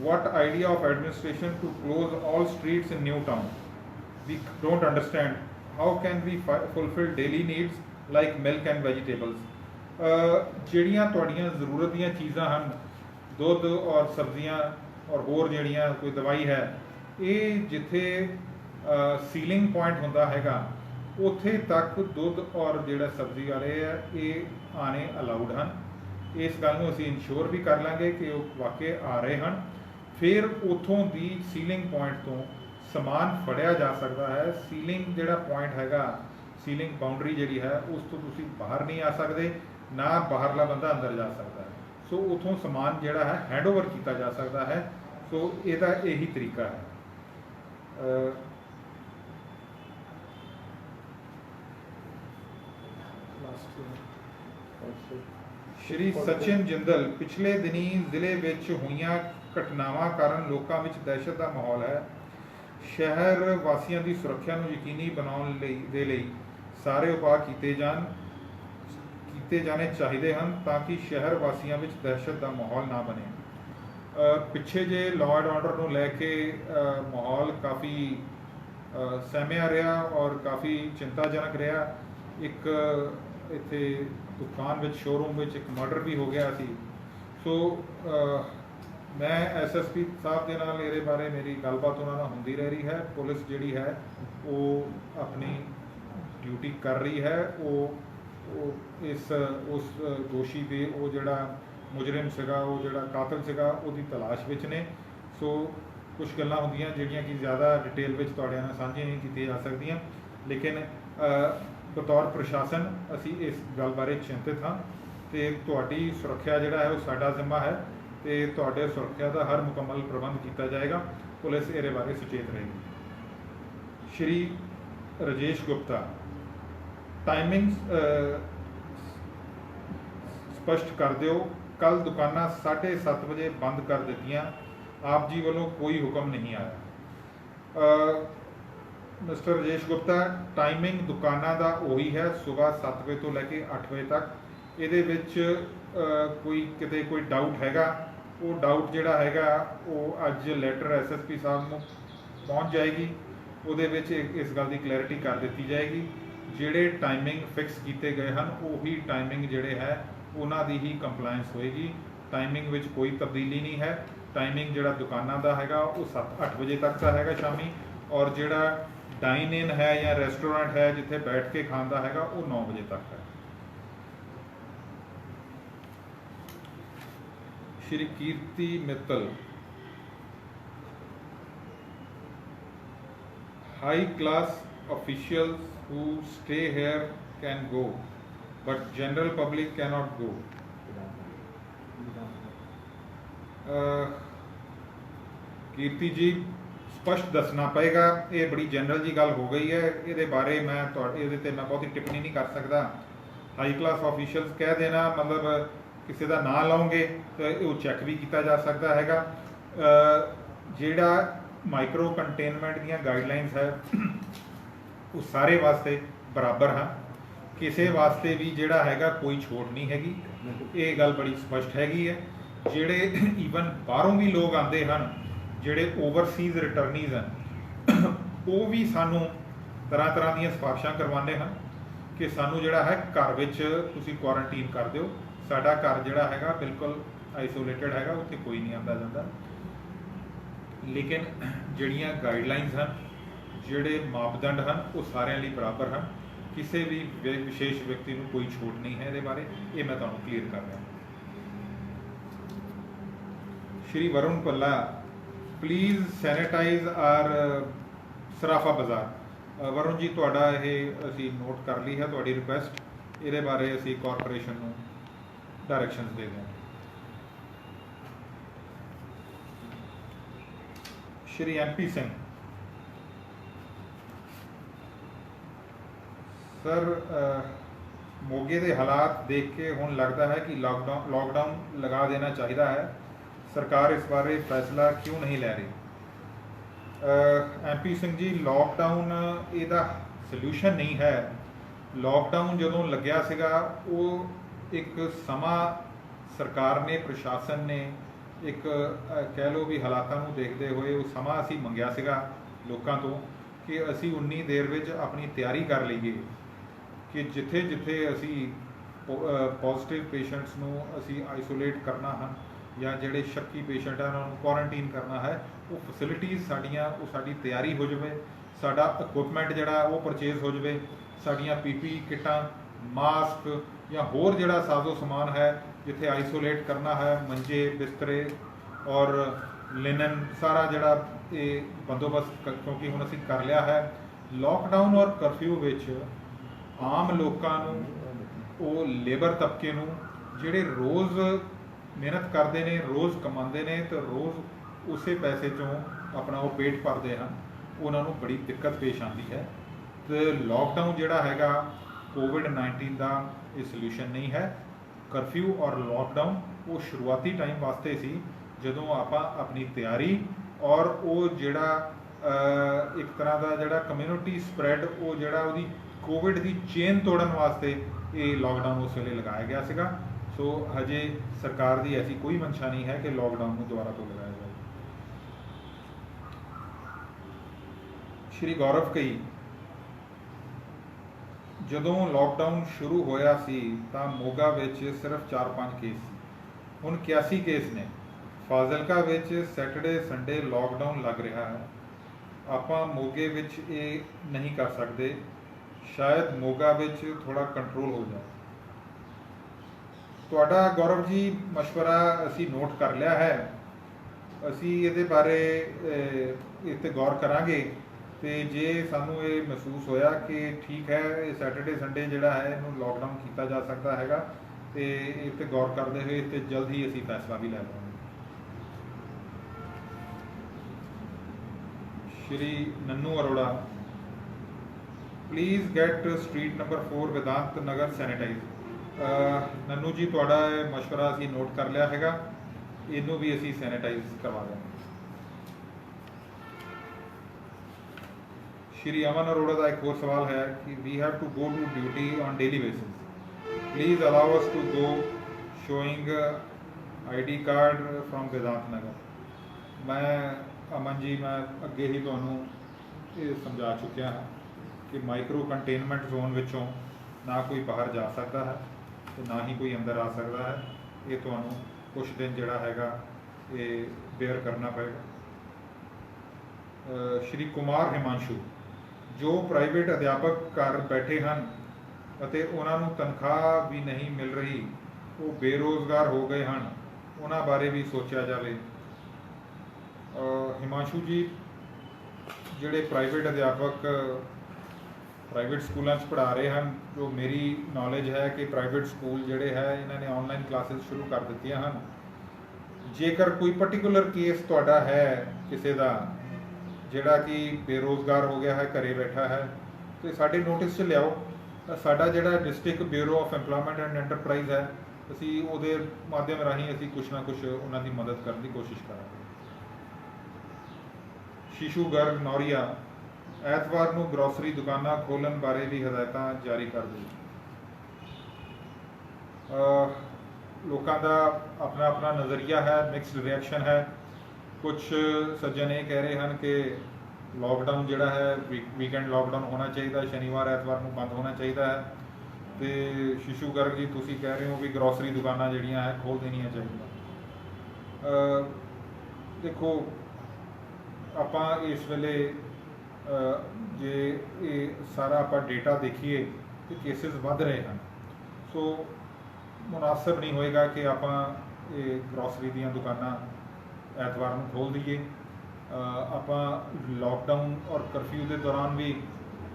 what idea of administration to close all streets in New Town? We don't understand. How can we fulfill daily needs like milk and vegetables? ਜਿਹੜੀਆਂ ਤੁਹਾਡੀਆਂ ਜ਼ਰੂਰਤ ਦੀਆਂ ਚੀਜ਼ਾਂ ਹਨ, ਦੁੱਧ और सब्जियां और होर ਜਿਹੜੀਆਂ कोई दवाई है, ये जिथे सीलिंग पॉइंट ਹੁੰਦਾ हैगा ਉੱਥੇ तक दुध और ਜਿਹੜਾ सब्जी वाले है ये आने अलाउड हैं। इस गल ਨੂੰ ਅਸੀਂ इंश्योर भी कर ਲਾਂਗੇ कि वो वाकई आ रहे हैं। फिर उतों की सीलिंग पॉइंट तो समान फड़िया जा सकता है। सीलिंग जिहड़ा पॉइंट हैगा, सीलिंग बाउंड्री जिहड़ी है उस तो तुसी बाहर नहीं आ सकते, ना बाहरला बंदा अंदर जा सकता है। सो उतों समान जिहड़ा है हैंड ओवर किया जा सकता है। सो इहदा यही तरीका है। श्री सचिन जिंदल, पिछले दिनी जिले विच होईयां घटनावां कारण लोकां विच दहशत का माहौल है। शहर वासियों की सुरक्षा नूं यकीनी बनाने दे लई सारे उपाय किए जाने चाहिए हैं ताकि शहर वासियों विच दहशत का माहौल ना बने। पिछे जे लॉ एंड ऑर्डर नूं लैके माहौल काफ़ी सहमिया रहा और काफ़ी चिंताजनक रहा। एक इत्थे दुकान विच शोरूम विच एक मर्डर भी हो गया सी। सो मैं SSP साहब के नाल इहदे बारे मेरी गलबात उन्हां नाल हुंदी रह रही है। पुलिस जिहड़ी है वो अपनी ड्यूटी कर रही है। वो उस दोषी दे वो जिहड़ा मुजरिम सीगा, वो जिहड़ा कातिल सीगा, उहदी तलाश विच ने। सो कुछ गल्लां हुंदियां जिहड़ियां कि ज़्यादा डिटेल विच तुहाडे नाल साझी नहीं कीतियां जा सकदियां, लेकिन बतौर प्रशासन असी इस गल बारे चिंतित हाँ। तो तुहाडी सुरक्षा जिहड़ा है वो साडा जिम्मा है, तो तुहाडे सुरक्षा का हर मुकम्मल प्रबंध किया जाएगा। पुलिस इहदे बारे सुचेत रहेगी। श्री राजेश गुप्ता, टाइमिंग स्पष्ट कर दिओ। कल दुकानां 7:30 बजे बंद कर दित्तियां, आप जी वालों कोई हुक्म नहीं आया। मिस्टर राजेश गुप्ता, टाइमिंग दुकानां दा उही है, सुबह 7 बजे तो लैके 8 बजे तक। इहदे विच कोई किते कोई डाउट हैगा, वो डाउट जिहड़ा हैगा वो अज लैटर SSP साहब नूं पहुंच जाएगी। उहदे विच इस गल की क्लैरिटी कर दी जाएगी। जिहड़े टाइमिंग फिक्स किए गए हैं उही टाइमिंग जिहड़े है उन्हां दी ही कंप्लायंस होएगी। टाइमिंग विच कोई तब्दीली नहीं है। टाइमिंग जिहड़ा दुकानां दा हैगा वो 7-8 बजे तक का हैगा शामी, और जिहड़ा डाइन इन है या रेस्टोरेंट है जिथे बैठ के खांदा हैगा वो 9 बजे तक है। Shri Kirti Mittal, high class officials who stay here can go, but general public cannot go. कीर्ति जी, स्पष्ट दसना पेगा। ये बड़ी जनरल जी गल हो गई है, ये बारे मैं बहुती टिप्पणी नहीं कर सकता। ਹਾਈ ਕਲਾਸ ਆਫੀਸ਼ੀਅਲਸ ਕਹਿ ਦੇਣਾ ਮਤਲਬ ਕਿਸੇ ਦਾ ਨਾਂ ਲਾਓਗੇ ਤਾਂ ਉਹ ਚੈੱਕ ਵੀ ਕੀਤਾ ਜਾ ਸਕਦਾ ਹੈਗਾ। ਜਿਹੜਾ ਮਾਈਕਰੋ ਕੰਟੇਨਮੈਂਟ ਦੀਆਂ ਗਾਈਡਲਾਈਨਸ ਹੈ ਉਹ ਸਾਰੇ ਵਾਸਤੇ ਬਰਾਬਰ ਹਨ, ਕਿਸੇ ਵਾਸਤੇ ਵੀ ਜਿਹੜਾ ਹੈਗਾ ਕੋਈ ਛੋਟ ਨਹੀਂ ਹੈਗੀ, ਇਹ ਗੱਲ ਬੜੀ ਸਪਸ਼ਟ ਹੈਗੀ ਹੈ। ਜਿਹੜੇ ਈਵਨ ਬਾਹਰੋਂ ਵੀ ਲੋਕ ਆਉਂਦੇ ਹਨ, ਜਿਹੜੇ ਓਵਰਸੀਜ਼ ਰਿਟਰਨੀਜ਼ ਹਨ, ਉਹ ਵੀ ਸਾਨੂੰ ਤਰ੍ਹਾਂ ਤਰ੍ਹਾਂ ਦੀਆਂ ਸਿਫਾਰਿਸ਼ਾਂ ਕਰਵਾਉਂਦੇ ਹਨ ਕਿ ਸਾਨੂੰ ਜਿਹੜਾ ਹੈ ਘਰ ਵਿੱਚ ਤੁਸੀਂ ਕੁਆਰੰਟੀਨ ਕਰ ਦਿਓ, ਸਾਡਾ ਘਰ ਜਿਹੜਾ ਹੈਗਾ ਬਿਲਕੁਲ ਆਈਸੋਲੇਟਡ ਹੈਗਾ, ਉੱਥੇ ਕੋਈ ਨਹੀਂ ਆਉਂਦਾ ਜਾਂਦਾ। ਲੇਕਿਨ ਜਿਹੜੀਆਂ ਗਾਈਡਲਾਈਨਸ ਹਨ, ਜਿਹੜੇ ਮਾਪਦੰਡ ਹਨ, ਉਹ ਸਾਰਿਆਂ ਲਈ ਬਰਾਬਰ ਹਨ, ਕਿਸੇ ਵੀ ਵਿਸ਼ੇਸ਼ ਵਿਅਕਤੀ ਨੂੰ ਕੋਈ ਛੋਟ ਨਹੀਂ ਹੈ ਇਹਦੇ ਬਾਰੇ, ਇਹ ਮੈਂ ਤੁਹਾਨੂੰ ਕਲੀਅਰ ਕਰ ਰਿਹਾ। Shri Varun Bhalla, please sanitize our Sarafa Bazaar. Varun ਜੀ, ਤੁਹਾਡਾ ਇਹ ਅਸੀਂ ਨੋਟ ਕਰ ਲਈ ਹੈ, ਤੁਹਾਡੀ ਰਿਕੁਐਸਟ, ਇਹਦੇ ਬਾਰੇ ਅਸੀਂ ਕਾਰਪੋਰੇਸ਼ਨ ਨੂੰ ਡਾਇਰੈਕਸ਼ਨਸ ਦੇ ਦਿਆਂਗੇ। ਸ਼੍ਰੀ MP ਸਿੰਘ ਸਰ, ਮੋਗੇ ਦੇ ਹਾਲਾਤ ਦੇਖ ਕੇ ਹੁਣ ਲੱਗਦਾ ਹੈ ਕਿ ਲੌਕਡਾਊਨ ਲਗਾ ਦੇਣਾ ਚਾਹੀਦਾ ਹੈ, ਸਰਕਾਰ ਇਸ ਬਾਰੇ ਫੈਸਲਾ ਕਿਉਂ ਨਹੀਂ ਲੈ ਰਹੀ? MP ਸਿੰਘ ਜੀ, ਲੌਕਡਾਊਨ ਇਹਦਾ ਸੋਲਿਊਸ਼ਨ ਨਹੀਂ ਹੈ। ਲੌਕਡਾਊਨ ਜਦੋਂ ਲੱਗਿਆ ਸੀਗਾ ਉਹ ਇੱਕ ਸਮਾਂ ਸਰਕਾਰ ਨੇ, ਪ੍ਰਸ਼ਾਸਨ ਨੇ ਇੱਕ ਕਹਿ ਲਓ ਵੀ ਹਾਲਾਤਾਂ ਨੂੰ ਦੇਖਦੇ ਹੋਏ ਉਹ ਸਮਾਂ ਅਸੀਂ ਮੰਗਿਆ ਸੀਗਾ ਲੋਕਾਂ ਤੋਂ ਕਿ ਅਸੀਂ ਉਨੀ ਦੇਰ ਵਿੱਚ ਆਪਣੀ ਤਿਆਰੀ ਕਰ ਲਈਏ ਕਿ ਜਿੱਥੇ ਜਿੱਥੇ ਅਸੀਂ ਪੋਜ਼ਿਟਿਵ ਪੇਸ਼ੈਂਟਸ ਨੂੰ ਅਸੀਂ ਆਈਸੋਲੇਟ ਕਰਨਾ ਹਨ ਜਾਂ ਜਿਹੜੇ ਸ਼ੱਕੀ ਪੇਸ਼ੈਂਟ ਹਨ ਉਹਨਾਂ ਨੂੰ ਕੁਆਰੰਟੀਨ ਕਰਨਾ ਹੈ, ਉਹ ਫੈਸਿਲਿਟੀਜ਼ ਸਾਡੀਆਂ, ਉਹ ਸਾਡੀ ਤਿਆਰੀ ਹੋ ਜਾਵੇ, ਸਾਡਾ ਇਕੁਇਪਮੈਂਟ ਜਿਹੜਾ ਉਹ ਪਰਚੇਜ਼ ਹੋ ਜਾਵੇ, ਸਾਡੀਆਂ PPE ਕਿੱਟਾਂ, ਮਾਸਕ ਜਾਂ ਹੋਰ ਜਿਹੜਾ ਸਾਜ਼ੋ ਸਮਾਨ ਹੈ, ਜਿੱਥੇ ਆਈਸੋਲੇਟ ਕਰਨਾ ਹੈ, ਮੰਜੇ, ਬਿਸਤਰੇ ਔਰ ਲਿਨਨ, ਸਾਰਾ ਜਿਹੜਾ ਇਹ ਬੰਦੋਬਸਤ ਕਿਉਂਕਿ ਹੁਣ ਅਸੀਂ ਕਰ ਲਿਆ ਹੈ। ਲੋਕਡਾਊਨ ਔਰ ਕਰਫਿਊ ਵਿੱਚ ਆਮ ਲੋਕਾਂ ਨੂੰ, ਉਹ ਲੇਬਰ ਤਬਕੇ ਨੂੰ ਜਿਹੜੇ ਰੋਜ਼ ਮਿਹਨਤ ਕਰਦੇ ਨੇ, ਰੋਜ਼ ਕਮਾਉਂਦੇ ਨੇ ਤੇ ਰੋਜ਼ ਉਸੇ ਪੈਸੇ 'ਚੋਂ ਆਪਣਾ ਉਹ ਪੇਟ ਭਰਦੇ ਹਨ, ਉਹਨਾਂ ਨੂੰ ਬੜੀ ਦਿੱਕਤ ਪੇਸ਼ ਆਉਂਦੀ ਹੈ। ਤੇ ਲੋਕਡਾਊਨ ਜਿਹੜਾ ਹੈਗਾ COVID-19 ਦਾ ਇਹ ਸੋਲਿਊਸ਼ਨ ਨਹੀਂ ਹੈ। ਕਰਫਿਊ ਔਰ ਲੋਕਡਾਊਨ ਉਹ ਸ਼ੁਰੂਆਤੀ ਟਾਈਮ ਵਾਸਤੇ ਸੀ ਜਦੋਂ ਆਪਾਂ ਆਪਣੀ ਤਿਆਰੀ ਔਰ ਉਹ ਜਿਹੜਾ ਇੱਕ ਤਰ੍ਹਾਂ ਦਾ ਜਿਹੜਾ ਕਮਿਊਨਿਟੀ ਸਪਰੈਡ, ਉਹ ਜਿਹੜਾ ਉਹਦੀ ਕੋਵਿਡ ਦੀ ਚੇਨ ਤੋੜਨ ਵਾਸਤੇ ਇਹ ਲੋਕਡਾਊਨ ਉਸ ਵੇਲੇ ਲਗਾਇਆ ਗਿਆ ਸੀਗਾ। ਸੋ ਹਜੇ ਸਰਕਾਰ ਦੀ ਐਸੀ ਕੋਈ ਮਨਸ਼ਾ ਨਹੀਂ ਹੈ ਕਿ ਲੋਕਡਾਊਨ ਨੂੰ ਦੁਬਾਰਾ ਤੋਂ ਲਗਾਇਆ ਜਾਵੇ। ਸ਼੍ਰੀ ਗੌਰਵ ਕਈ, ਜਦੋਂ ਲੋਕਡਾਊਨ ਸ਼ੁਰੂ ਹੋਇਆ ਸੀ ਤਾਂ ਮੋਗਾ ਵਿੱਚ ਸਿਰਫ 4-5 ਕੇਸ ਸੀ, ਹੁਣ 81 ਕੇਸ ਨੇ। ਫਾਜ਼ਿਲਕਾ ਵਿੱਚ ਸੈਟਰਡੇ ਸੰਡੇ ਲੋਕਡਾਊਨ ਲੱਗ ਰਿਹਾ ਹੈ, ਆਪਾਂ ਮੋਗੇ ਵਿੱਚ ਇਹ ਨਹੀਂ ਕਰ ਸਕਦੇ, ਸ਼ਾਇਦ ਮੋਗਾ ਵਿੱਚ ਥੋੜਾ ਕੰਟਰੋਲ ਹੋ ਜਾਏ। ਤੁਹਾਡਾ ਗੌਰਵ ਜੀ ਮਸ਼ਵਰਾ ਅਸੀਂ ਨੋਟ ਕਰ ਲਿਆ ਹੈ, ਅਸੀਂ ਇਹਦੇ ਬਾਰੇ ਇਹ 'ਤੇ ਗੌਰ ਕਰਾਂਗੇ ਤੇ ਜੇ ਸਾਨੂੰ ਇਹ ਮਹਿਸੂਸ ਹੋਇਆ ਕਿ ਠੀਕ ਹੈ ਇਹ ਸੈਟਰਡੇ ਸੰਡੇ ਜਿਹੜਾ ਹੈ ਇਹਨੂੰ ਲੋਕਡਾਊਨ ਕੀਤਾ ਜਾ ਸਕਦਾ ਹੈਗਾ ਤੇ ਇਹ 'ਤੇ ਗੌਰ ਕਰਦੇ ਹੋਏ ਤੇ ਜਲਦ ਹੀ ਅਸੀਂ ਫੈਸਲਾ ਵੀ ਲੈ ਲਵਾਂਗੇ। Shri Nannu Arora, please get street number 4 Vedant Nagar sanitize. Nannu ji, ਤੁਹਾਡਾ ਇਹ ਮਸ਼ਵਰਾ ਅਸੀਂ ਨੋਟ ਕਰ ਲਿਆ ਹੈਗਾ, ਇਹਨੂੰ ਵੀ ਅਸੀਂ ਸੈਨੀਟਾਈਜ਼ ਕਰਵਾ ਦਿਆਂਗੇ। ਸ਼੍ਰੀ ਅਮਨ ਅਰੋੜਾ ਦਾ ਇੱਕ ਹੋਰ ਸਵਾਲ ਹੈ ਕਿ ਵੀ have to go to duty on daily basis, please allow us to go showing ID card from Vidant Nagar. ਮੈਂ ਅਮਨ ਜੀ, ਮੈਂ ਅੱਗੇ ਹੀ ਤੁਹਾਨੂੰ ਇਹ ਸਮਝਾ ਚੁੱਕਿਆ ਹਾਂ ਕਿ ਮਾਈਕਰੋ ਕੰਟੇਨਮੈਂਟ ਜ਼ੋਨ ਵਿੱਚੋਂ ਨਾ ਕੋਈ ਬਾਹਰ ਜਾ ਸਕਦਾ ਹੈ ਤੇ ਨਾ ਹੀ ਕੋਈ ਅੰਦਰ ਆ ਸਕਦਾ ਹੈ। ਇਹ ਤੁਹਾਨੂੰ ਕੁਝ ਦਿਨ ਜਿਹੜਾ ਹੈਗਾ ਇਹ ਬੇਅਰ ਕਰਨਾ ਪਏਗਾ। ਸ਼੍ਰੀ ਕੁਮਾਰ ਹਿਮਾਂਸ਼ੂ, ਜੋ ਪ੍ਰਾਈਵੇਟ ਅਧਿਆਪਕ ਘਰ ਬੈਠੇ ਹਨ ਅਤੇ ਉਹਨਾਂ ਨੂੰ ਤਨਖਾਹ ਵੀ ਨਹੀਂ ਮਿਲ ਰਹੀ, ਉਹ ਬੇਰੁਜ਼ਗਾਰ ਹੋ ਗਏ ਹਨ, ਉਹਨਾਂ ਬਾਰੇ ਵੀ ਸੋਚਿਆ ਜਾਵੇ। ਹਿਮਾਂਸ਼ੂ ਜੀ, ਜਿਹੜੇ ਪ੍ਰਾਈਵੇਟ ਅਧਿਆਪਕ ਪ੍ਰਾਈਵੇਟ ਸਕੂਲਾਂ 'ਚ ਪੜ੍ਹਾ ਰਹੇ ਹਨ, ਜੋ ਮੇਰੀ ਨੌਲੇਜ ਹੈ ਕਿ ਪ੍ਰਾਈਵੇਟ ਸਕੂਲ ਜਿਹੜੇ ਹੈ ਇਹਨਾਂ ਨੇ ਆਨਲਾਈਨ ਕਲਾਸਿਸ ਸ਼ੁਰੂ ਕਰ ਦਿੱਤੀਆਂ ਹਨ। ਜੇਕਰ ਕੋਈ ਪਾਰਟਿਕੂਲਰ ਕੇਸ ਤੁਹਾਡਾ ਹੈ ਕਿਸੇ ਦਾ ਜਿਹੜਾ ਕਿ ਬੇਰੁਜ਼ਗਾਰ ਹੋ ਗਿਆ ਹੈ, ਘਰੇ ਬੈਠਾ ਹੈ, ਤੇ ਸਾਡੇ ਨੋਟਿਸ 'ਚ ਲਿਆਓ ਸਾਡਾ ਜਿਹੜਾ district bureau of employment and enterprise ਹੈ, ਅਸੀਂ ਉਹਦੇ ਮਾਧਿਅਮ ਰਾਹੀਂ ਅਸੀਂ ਕੁਛ ਨਾ ਕੁਛ ਉਹਨਾਂ ਦੀ ਮਦਦ ਕਰਨ ਦੀ ਕੋਸ਼ਿਸ਼ ਕਰਾਂਗੇ। ਸ਼ੀਸ਼ੂ ਗਰਗ ਨੌਰੀਆ, ਐਤਵਾਰ ਨੂੰ ਗਰੋਸਰੀ ਦੁਕਾਨਾਂ ਖੋਲ੍ਹਣ ਬਾਰੇ ਵੀ ਹਦਾਇਤਾਂ ਜਾਰੀ ਕਰ ਦਿਓ। ਲੋਕਾਂ ਦਾ ਆਪਣਾ ਆਪਣਾ ਨਜ਼ਰੀਆ ਹੈ, ਮਿਕਸਡ ਰਿਐਕਸ਼ਨ ਹੈ। ਕੁਛ ਸੱਜਣ ਇਹ ਕਹਿ ਰਹੇ ਹਨ ਕਿ ਲੋਕਡਾਊਨ ਜਿਹੜਾ ਹੈ ਵੀਕਐਂਡ ਲੋਕਡਾਊਨ ਹੋਣਾ ਚਾਹੀਦਾ, ਸ਼ਨੀਵਾਰ ਐਤਵਾਰ ਨੂੰ ਬੰਦ ਹੋਣਾ ਚਾਹੀਦਾ ਹੈ। ਤੇ ਸ਼ੀਸ਼ੂ ਗਰਗ ਜੀ ਤੁਸੀਂ ਕਹਿ ਰਹੇ ਹੋ ਵੀ ਗਰੋਸਰੀ ਦੁਕਾਨਾਂ ਜਿਹੜੀਆਂ ਹੈ ਖੋਲ੍ਹ ਦੇਣੀਆਂ ਚਾਹੀਦੀਆਂ। ਦੇਖੋ ਆਪਾਂ ਇਸ ਵੇਲੇ ਜੇ ਇਹ ਸਾਰਾ ਆਪਾਂ ਡੇਟਾ ਦੇਖੀਏ ਕਿ ਕੇਸਿਸ ਵੱਧ ਰਹੇ ਹਨ, ਸੋ ਮੁਨਾਸਬ ਨਹੀਂ ਹੋਏਗਾ ਕਿ ਆਪਾਂ ਇਹ ਗਰੋਸਰੀ ਦੀਆਂ ਦੁਕਾਨਾਂ ਐਤਵਾਰ ਨੂੰ ਖੋਲ੍ਹ ਦਈਏ। ਆਪਾਂ ਲੋਕਡਾਊਨ ਔਰ ਕਰਫਿਊ ਦੇ ਦੌਰਾਨ ਵੀ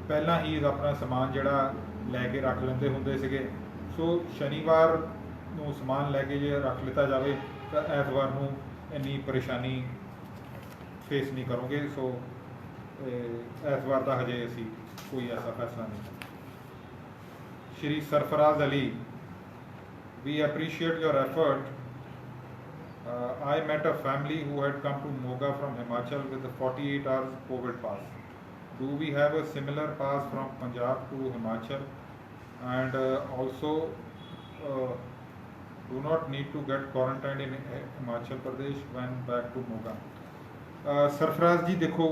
ਪਹਿਲਾਂ ਹੀ ਆਪਣਾ ਸਮਾਨ ਜਿਹੜਾ ਲੈ ਕੇ ਰੱਖ ਲੈਂਦੇ ਹੁੰਦੇ ਸੀਗੇ, ਸੋ ਸ਼ਨੀਵਾਰ ਨੂੰ ਸਮਾਨ ਲੈ ਕੇ ਜੇ ਰੱਖ ਲਿੱਤਾ ਜਾਵੇ ਤਾਂ ਐਤਵਾਰ ਨੂੰ ਇੰਨੀ ਪਰੇਸ਼ਾਨੀ ਫੇਸ ਨਹੀਂ ਕਰੋਗੇ। ਸੋ ਐਤਵਾਰ ਦਾ ਹਜੇ ਅਸੀਂ ਕੋਈ ਐਸਾ ਫੈਸਲਾ ਨਹੀਂ। ਸ਼੍ਰੀ Sarfaraz Ali, we appreciate your effort. I met a family who had come to Moga from Himachal with a 48 hours COVID pass. Do we have a similar pass from Punjab to Himachal? And also do not need to get quarantined in Himachal Pradesh when back to Moga. Sarfaraz ਜੀ ਦੇਖੋ,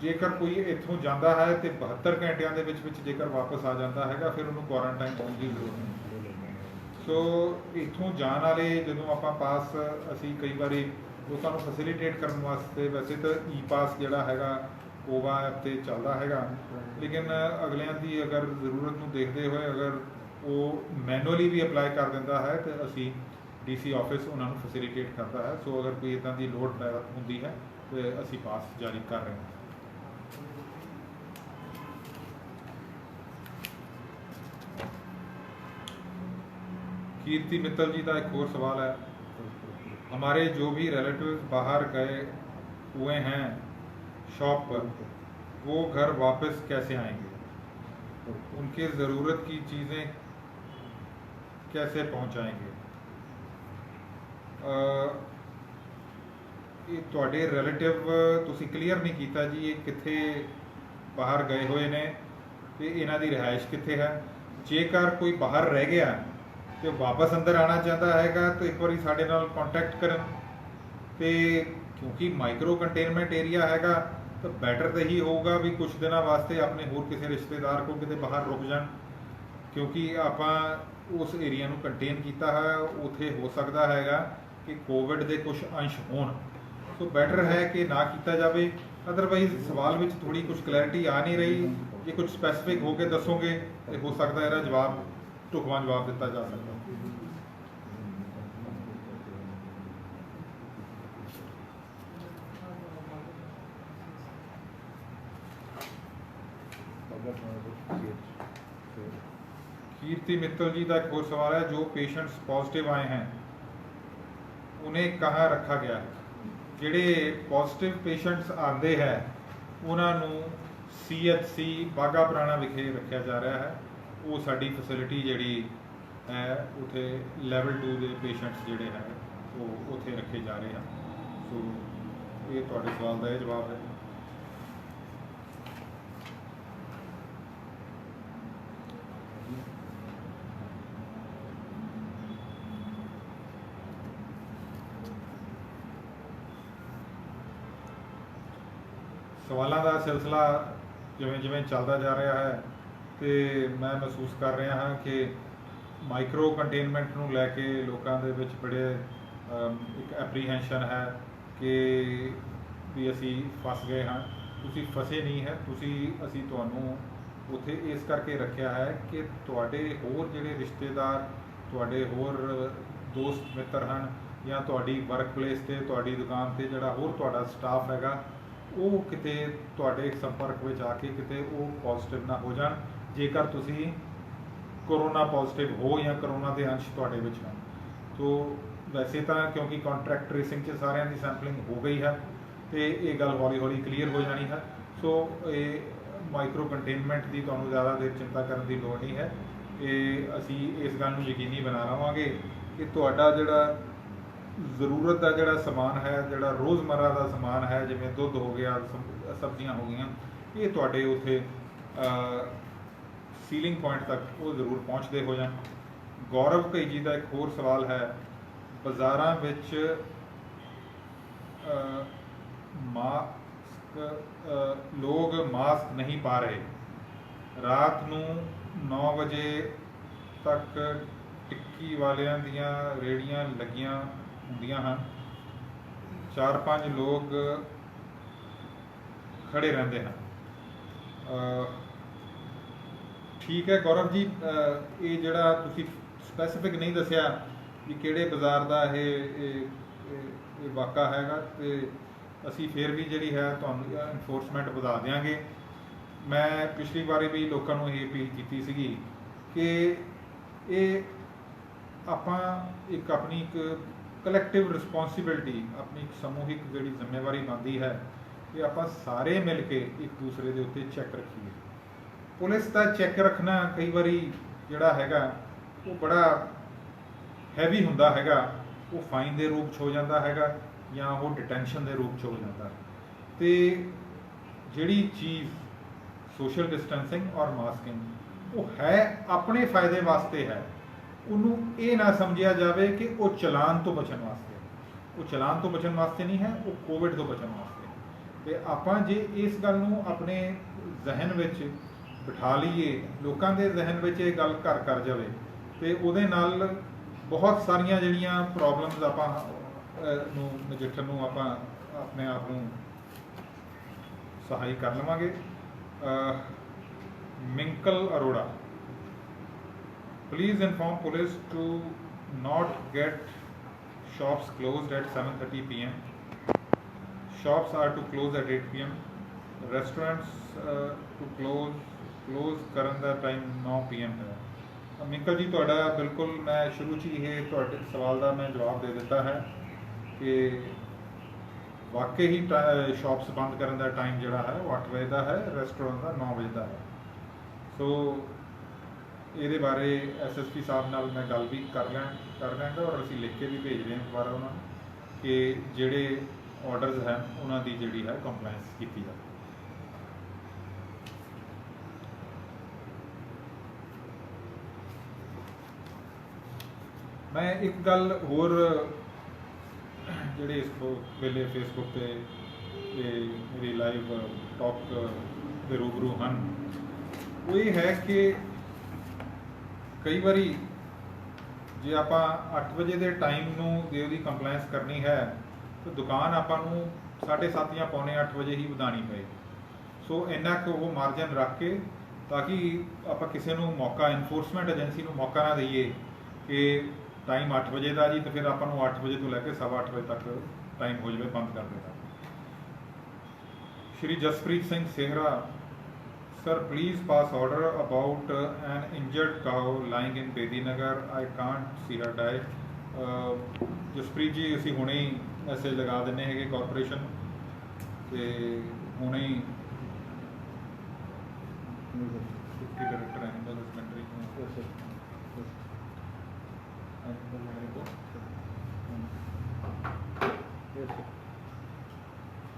ਜੇਕਰ ਕੋਈ ਇੱਥੋਂ ਜਾਂਦਾ ਹੈ ਤੇ 72 ਘੰਟਿਆਂ ਦੇ ਵਿੱਚ ਜੇਕਰ ਵਾਪਸ ਆ ਜਾਂਦਾ ਹੈਗਾ ਫਿਰ ਉਹਨੂੰ ਕੁਆਰੰਟਾਈਨ ਹੋਣ ਦੀ ਜ਼ਰੂਰਤ ਨਹੀਂ। ਸੋ ਇੱਥੋਂ ਜਾਣ ਵਾਲੇ ਜਦੋਂ ਆਪਾਂ ਪਾਸ ਅਸੀਂ ਕਈ ਵਾਰੀ ਲੋਕਾਂ ਨੂੰ ਫੈਸਿਲੀਟੇਟ ਕਰਨ ਵਾਸਤੇ, ਵੈਸੇ ਤਾਂ ਈ ਪਾਸ ਜਿਹੜਾ ਹੈਗਾ ਕੋਵਾ ਐਪ 'ਤੇ ਚੱਲਦਾ ਹੈਗਾ, ਲੇਕਿਨ ਅਗਲਿਆਂ ਦੀ ਅਗਰ ਜ਼ਰੂਰਤ ਨੂੰ ਦੇਖਦੇ ਹੋਏ ਅਗਰ ਉਹ ਮੈਨੂਅਲੀ ਵੀ ਅਪਲਾਈ ਕਰ ਦਿੰਦਾ ਹੈ ਤਾਂ ਅਸੀਂ DC ਆਫਿਸ ਉਹਨਾਂ ਨੂੰ ਫੈਸਿਲੀਟੇਟ ਕਰਦਾ ਹੈ। ਸੋ ਅਗਰ ਕੋਈ ਇੱਦਾਂ ਦੀ ਲੋੜ ਹੁੰਦੀ ਹੈ ਤਾਂ ਅਸੀਂ ਪਾਸ ਜਾਰੀ ਕਰ ਰਹੇ ਹਾਂ। कीर्ति मित्तल जी का एक और सवाल है, हमारे जो भी रिलेटिव बाहर गए हुए हैं शॉप पर, वो घर वापस कैसे आएंगे? उनके ज़रूरत की चीज़ें कैसे पहुंचाएंगे? ये तुहाडे रिलेटिव तुसी क्लीयर नहीं कीता जी, ये कित्थे बाहर गए हुए ने ते इन्हां दी रिहाइश कित्थे है। जेकर कोई बाहर रह गया तो वापस अंदर आना चाहता हैगा तो एक बार साढ़े नाल कॉन्टैक्ट करन, ते क्योंकि माइक्रो कंटेनमेंट एरिया हैगा तो बैटर तो ही होगा भी कुछ दिनों वास्ते अपने होर किसी रिश्तेदार को किते बाहर रुक जान, क्योंकि आपां उस एरिया नूं कंटेन कीता है। उत्थे हो सकता हैगा कि कोविड के कुछ अंश होण, तो बैटर है कि ना किया जाए। अदरवाइज सवाल में थोड़ी कुछ क्लैरिटी आ नहीं रही, जे कुछ स्पैसिफिक होके दसोगे तो हो सकता है इसका जवाब ढुकवां जवाब दिता जा सकता। कीर्ति मित्तल जी का एक और सवाल है, जो पेशेंट्स पॉजिटिव आए हैं उन्हें कहाँ रखा गया है? ਜਿਹੜੇ ਪੋਜ਼ਿਟਿਵ ਪੇਸ਼ੈਂਟਸ ਆਉਂਦੇ ਹੈ ਉਹਨਾਂ ਨੂੰ CHC ਬਾਘਾ ਪੁਰਾਣਾ ਵਿਖੇ ਰੱਖਿਆ ਜਾ ਰਿਹਾ ਹੈ। ਉਹ ਸਾਡੀ ਫੈਸਿਲਿਟੀ ਜਿਹੜੀ ਹੈ ਉੱਥੇ ਲੈਵਲ 2 ਦੇ ਪੇਸ਼ੈਂਟਸ ਜਿਹੜੇ ਹੈ ਉਹ ਉੱਥੇ ਰੱਖੇ ਜਾ ਰਹੇ ਹਨ। ਸੋ ਇਹ ਤੁਹਾਡੇ ਸਵਾਲ ਦਾ ਇਹ ਜਵਾਬ ਹੈ। ਸਵਾਲਾਂ ਦਾ ਸਿਲਸਿਲਾ ਜਿਵੇਂ ਜਿਵੇਂ ਚੱਲਦਾ ਜਾ ਰਿਹਾ ਹੈ ਤੇ ਮੈਂ ਮਹਿਸੂਸ ਕਰ ਰਿਹਾ ਹਾਂ ਕਿ ਮਾਈਕਰੋ ਕੰਟੇਨਮੈਂਟ ਨੂੰ ਲੈ ਕੇ ਲੋਕਾਂ ਦੇ ਵਿੱਚ ਬੜੇ ਇੱਕ ਐਪਰੀਹੈਂਸ਼ਨ ਹੈ ਕਿ ਵੀ ਅਸੀਂ ਫਸ ਗਏ ਹਾਂ। ਤੁਸੀਂ ਫਸੇ ਨਹੀਂ ਹੈ, ਅਸੀਂ ਤੁਹਾਨੂੰ ਉੱਥੇ ਇਸ ਕਰਕੇ ਰੱਖਿਆ ਹੈ ਕਿ ਤੁਹਾਡੇ ਹੋਰ ਜਿਹੜੇ ਰਿਸ਼ਤੇਦਾਰ, ਤੁਹਾਡੇ ਹੋਰ ਦੋਸਤ ਮਿੱਤਰ ਹਨ ਜਾਂ ਤੁਹਾਡੀ ਵਰਕ ਪਲੇਸ 'ਤੇ, ਤੁਹਾਡੀ ਦੁਕਾਨ 'ਤੇ ਜਿਹੜਾ ਹੋਰ ਤੁਹਾਡਾ ਸਟਾਫ ਹੈਗਾ ਉਹ ਕਿਤੇ ਤੁਹਾਡੇ ਸੰਪਰਕ ਵਿੱਚ ਆ ਕੇ ਕਿਤੇ ਉਹ ਪੋਜ਼ਿਟਿਵ ਨਾ ਹੋ ਜਾਣ ਜੇਕਰ ਤੁਸੀਂ ਕੋਰੋਨਾ ਪੋਜ਼ਿਟਿਵ ਹੋ ਜਾਂ ਕੋਰੋਨਾ ਦੇ ਅੰਸ਼ ਤੁਹਾਡੇ ਵਿੱਚ ਹਨ। ਤੋ ਵੈਸੇ ਤਾਂ ਕਿਉਂਕਿ ਕੰਟਰੈਕਟ ਟ੍ਰੇਸਿੰਗ 'ਚ ਸਾਰਿਆਂ ਦੀ ਸੈਂਪਲਿੰਗ ਹੋ ਗਈ ਹੈ ਤੇ ਇਹ ਗੱਲ ਹੌਲੀ ਹੌਲੀ ਕਲੀਅਰ ਹੋ ਜਾਣੀ ਹੈ। ਸੋ ਇਹ ਮਾਈਕਰੋ ਕੰਟੇਨਮੈਂਟ ਦੀ ਤੁਹਾਨੂੰ ਜ਼ਿਆਦਾ ਦੇਰ ਚਿੰਤਾ ਕਰਨ ਦੀ ਲੋੜ ਨਹੀਂ ਹੈ। ਇਹ ਅਸੀਂ ਇਸ ਗੱਲ ਨੂੰ ਯਕੀਨੀ ਬਣਾ ਲਵਾਂਗੇ ਕਿ ਤੁਹਾਡਾ ਜਿਹੜਾ ਜ਼ਰੂਰਤ ਦਾ ਜਿਹੜਾ ਸਮਾਨ ਹੈ, ਜਿਹੜਾ ਰੋਜ਼ਮर्रा ਦਾ ਸਮਾਨ ਹੈ, ਜਿਵੇਂ ਦੁੱਧ ਹੋ ਗਿਆ, ਸਬਜ਼ੀਆਂ ਹੋ ਗਈਆਂ, ਇਹ ਤੁਹਾਡੇ ਉੱਥੇ ਸੀਲਿੰਗ ਪੁਆਇੰਟ ਤੱਕ ਉਹ ਜ਼ਰੂਰ ਪਹੁੰਚਦੇ ਹੋ ਜਾਣ। ਗੌਰਵ ਕਈ ਜੀ ਦਾ ਇੱਕ ਹੋਰ ਸਵਾਲ ਹੈ, ਬਾਜ਼ਾਰਾਂ ਵਿੱਚ ਲੋਕ ਮਾਸਕ ਨਹੀਂ ਪਾ ਰਹੇ, ਰਾਤ ਨੂੰ 9 ਵਜੇ ਤੱਕ ਟਿੱਕੀ ਵਾਲਿਆਂ ਦੀਆਂ ਰੇਹੜੀਆਂ ਲੱਗੀਆਂ ਹੁੰਦੀਆਂ ਹਨ, 4-5 ਲੋਕ ਖੜੇ ਰਹਿੰਦੇ ਹਨ। ਠੀਕ ਹੈ ਗੌਰਵ ਜੀ, ਇਹ ਜਿਹੜਾ ਤੁਸੀਂ ਸਪੈਸੀਫਿਕ ਨਹੀਂ ਦੱਸਿਆ ਵੀ ਕਿਹੜੇ ਬਾਜ਼ਾਰ ਦਾ ਇਹ ਵਾਕਾ ਹੈਗਾ, ਤੇ ਅਸੀਂ ਫਿਰ ਵੀ ਜਿਹੜੀ ਹੈ ਤੁਹਾਨੂੰ ਇਨਫੋਰਸਮੈਂਟ ਵਧਾ ਦਿਆਂਗੇ। ਮੈਂ ਪਿਛਲੀ ਵਾਰੀ ਵੀ ਲੋਕਾਂ ਨੂੰ ਇਹ ਅਪੀਲ ਕੀਤੀ ਸੀਗੀ ਕਿ ਇਹ ਆਪਾਂ ਆਪਣੀ ਇੱਕ ਕਲੈਕਟਿਵ ਰਿਸਪੌਂਸਿਬਿਲਟੀ, ਆਪਣੀ ਇੱਕ ਸਮੂਹਿਕ ਜਿਹੜੀ ਜ਼ਿੰਮੇਵਾਰੀ ਬਣਦੀ ਹੈ ਕਿ ਆਪਾਂ ਸਾਰੇ ਮਿਲ ਕੇ ਇੱਕ ਦੂਸਰੇ ਦੇ ਉੱਤੇ ਚੈੱਕ ਰੱਖੀਏ। ਪੁਲਿਸ ਦਾ ਚੈੱਕ ਰੱਖਣਾ ਕਈ ਵਾਰੀ ਜਿਹੜਾ ਹੈਗਾ ਉਹ ਬੜਾ ਹੈਵੀ ਹੁੰਦਾ ਹੈਗਾ, ਉਹ ਫਾਈਨ ਦੇ ਰੂਪ 'ਚ ਹੋ ਜਾਂਦਾ ਹੈਗਾ ਜਾਂ ਉਹ ਡਿਟੈਂਸ਼ਨ ਦੇ ਰੂਪ 'ਚ ਹੋ ਜਾਂਦਾ। ਤੇ ਜਿਹੜੀ ਚੀਜ਼ ਸੋਸ਼ਲ ਡਿਸਟੈਂਸਿੰਗ ਔਰ ਮਾਸਕਿੰਗ ਉਹ ਹੈ ਆਪਣੇ ਫਾਇਦੇ ਵਾਸਤੇ ਹੈ, ਉਹਨੂੰ ਇਹ ਨਾ ਸਮਝਿਆ ਜਾਵੇ ਕਿ ਉਹ ਚਲਾਨ ਤੋਂ ਬਚਣ ਵਾਸਤੇ, ਉਹ ਚਲਾਨ ਤੋਂ ਬਚਣ ਵਾਸਤੇ ਨਹੀਂ ਹੈ, ਉਹ ਕੋਵਿਡ ਤੋਂ ਬਚਣ ਵਾਸਤੇ। ਤੇ ਆਪਾਂ ਜੇ ਇਸ ਗੱਲ ਨੂੰ ਆਪਣੇ ਜ਼ਹਿਨ ਵਿੱਚ ਬਿਠਾ ਲਈਏ, ਲੋਕਾਂ ਦੇ ਜ਼ਹਿਨ ਵਿੱਚ ਇਹ ਗੱਲ ਘਰ ਕਰ ਜਾਵੇ, ਤੇ ਉਹਦੇ ਨਾਲ ਬਹੁਤ ਸਾਰੀਆਂ ਜਿਹੜੀਆਂ ਪ੍ਰੋਬਲਮਸ ਆਪਾਂ ਨੂੰ ਨਜਿੱਠਣ ਨੂੰ ਆਪਾਂ ਆਪਣੇ ਆਪ ਨੂੰ ਸਹਾਈ ਕਰ ਲਵਾਂਗੇ। ਮਿੰਕਲ Arora, please inform police to not get shops closed at 7:30 p.m. Shops are to close at 8 p.m. Restaurants to close ਕਰਨ ਦਾ ਟਾਈਮ 9 p.m. ਹੈ। ਮਿੰਕਲ ਜੀ, ਤੁਹਾਡਾ ਬਿਲਕੁਲ ਮੈਂ ਸ਼ੁਰੂ 'ਚ ਹੀ ਇਹ ਤੁਹਾਡੇ ਸਵਾਲ ਦਾ ਮੈਂ ਜਵਾਬ ਦੇ ਦਿੱਤਾ ਹੈ ਕਿ ਵਾਕਈ ਹੀ ਸ਼ਾਪਸ ਬੰਦ ਕਰਨ ਦਾ ਟਾਈਮ ਜਿਹੜਾ ਹੈ ਉਹ 8 ਵਜੇ ਦਾ ਹੈ, ਰੈਸਟੋਰੈਂਟ ਦਾ 9 ਵਜੇ ਦਾ ਹੈ। ਸੋ ਇਹਦੇ ਬਾਰੇ SSP ਸਾਹਿਬ ਨਾਲ ਮੈਂ ਗੱਲ ਵੀ ਕਰ ਲੈਂਦਾ ਔਰ ਅਸੀਂ ਲਿਖ ਕੇ ਵੀ ਭੇਜ ਰਹੇ ਹਾਂ ਦੁਬਾਰਾ ਉਹਨਾਂ ਨੂੰ ਕਿ ਜਿਹੜੇ ਆਰਡਰਸ ਹਨ ਉਹਨਾਂ ਦੀ ਜਿਹੜੀ ਹੈ ਕੰਪਲਾਈਂਸ ਕੀਤੀ ਜਾਵੇ। ਮੈਂ ਇੱਕ ਗੱਲ ਹੋਰ ਜਿਹੜੇ ਇਸ ਵੇਲੇ ਫੇਸਬੁੱਕ 'ਤੇ ਮੇਰੀ ਲਾਈਵ ਟਾਕ ਦੇ ਰੂਬਰੂ ਹਨ, ਉਹ ਇਹ ਹੈ ਕਿ ਕਈ ਵਾਰੀ ਜੇ ਆਪਾਂ 8 ਵਜੇ ਦੇ ਟਾਈਮ ਨੂੰ ਜੇ ਉਹਦੀ ਕੰਪਲਾਈਂਸ ਕਰਨੀ ਹੈ ਤਾਂ ਦੁਕਾਨ ਆਪਾਂ ਨੂੰ 7:30 ਜਾਂ 7:45 ਵਜੇ ਹੀ ਵਧਾਉਣੀ ਪਏਗੀ। ਸੋ ਇੰਨਾ ਕੁ ਉਹ ਮਾਰਜਨ ਰੱਖ ਕੇ ਤਾਂ ਕਿ ਆਪਾਂ ਕਿਸੇ ਨੂੰ ਮੌਕਾ, ਇਨਫੋਰਸਮੈਂਟ ਏਜੰਸੀ ਨੂੰ ਮੌਕਾ ਨਾ ਦਈਏ ਕਿ ਟਾਈਮ 8 ਵਜੇ ਦਾ ਜੀ, ਤੇ ਫਿਰ ਆਪਾਂ ਨੂੰ 8 ਵਜੇ ਤੋਂ ਲੈ ਕੇ 8:15 ਵਜੇ ਤੱਕ ਟਾਈਮ ਹੋ ਜਾਵੇ ਬੰਦ ਕਰ ਦੇਣਾ। ਸ਼੍ਰੀ Jaspreet Singh ਸੇਹਰਾ, Sir, please pass order about an injured cow lying in Bedi Nagar. I can't see her die. Jaspreet ਜੀ, ਅਸੀਂ ਹੁਣੇ ਹੀ ਮੈਸੇਜ ਲਗਾ ਦਿੰਦੇ ਹੈਗੇ ਕਾਰਪੋਰੇਸ਼ਨ, ਤੇ ਹੁਣੇ ਹੀ deputy director animal husbandry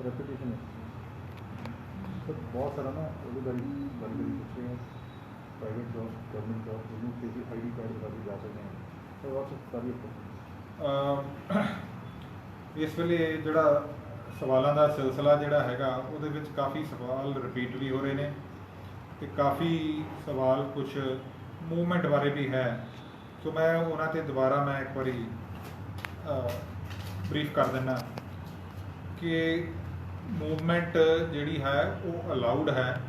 reputation है सर, बहुत सारा ना वो गरीबी बच्चे हैं, प्राइवेट जॉब, गवर्नमेंट जॉब, दोनों के भी ID कार्ड दिखा के जा सकते हैं सर। और सारी ਇਸ ਵੇਲੇ ਜਿਹੜਾ ਸਵਾਲਾਂ ਦਾ ਸਿਲਸਿਲਾ ਜਿਹੜਾ ਹੈਗਾ ਉਹਦੇ ਵਿੱਚ ਕਾਫੀ ਸਵਾਲ ਰਿਪੀਟ ਵੀ ਹੋ ਰਹੇ ਨੇ, ਤੇ ਕਾਫੀ ਸਵਾਲ ਕੁਝ ਮੂਵਮੈਂਟ ਬਾਰੇ ਵੀ ਹੈ। ਸੋ ਮੈਂ ਉਹਨਾਂ 'ਤੇ ਦੁਬਾਰਾ ਮੈਂ ਇੱਕ ਵਾਰੀ ਬਰੀਫ ਕਰ ਦਿੰਦਾ ਕਿ ਮੂਵਮੈਂਟ ਜਿਹੜੀ ਹੈ ਉਹ ਅਲਾਊਡ ਹੈ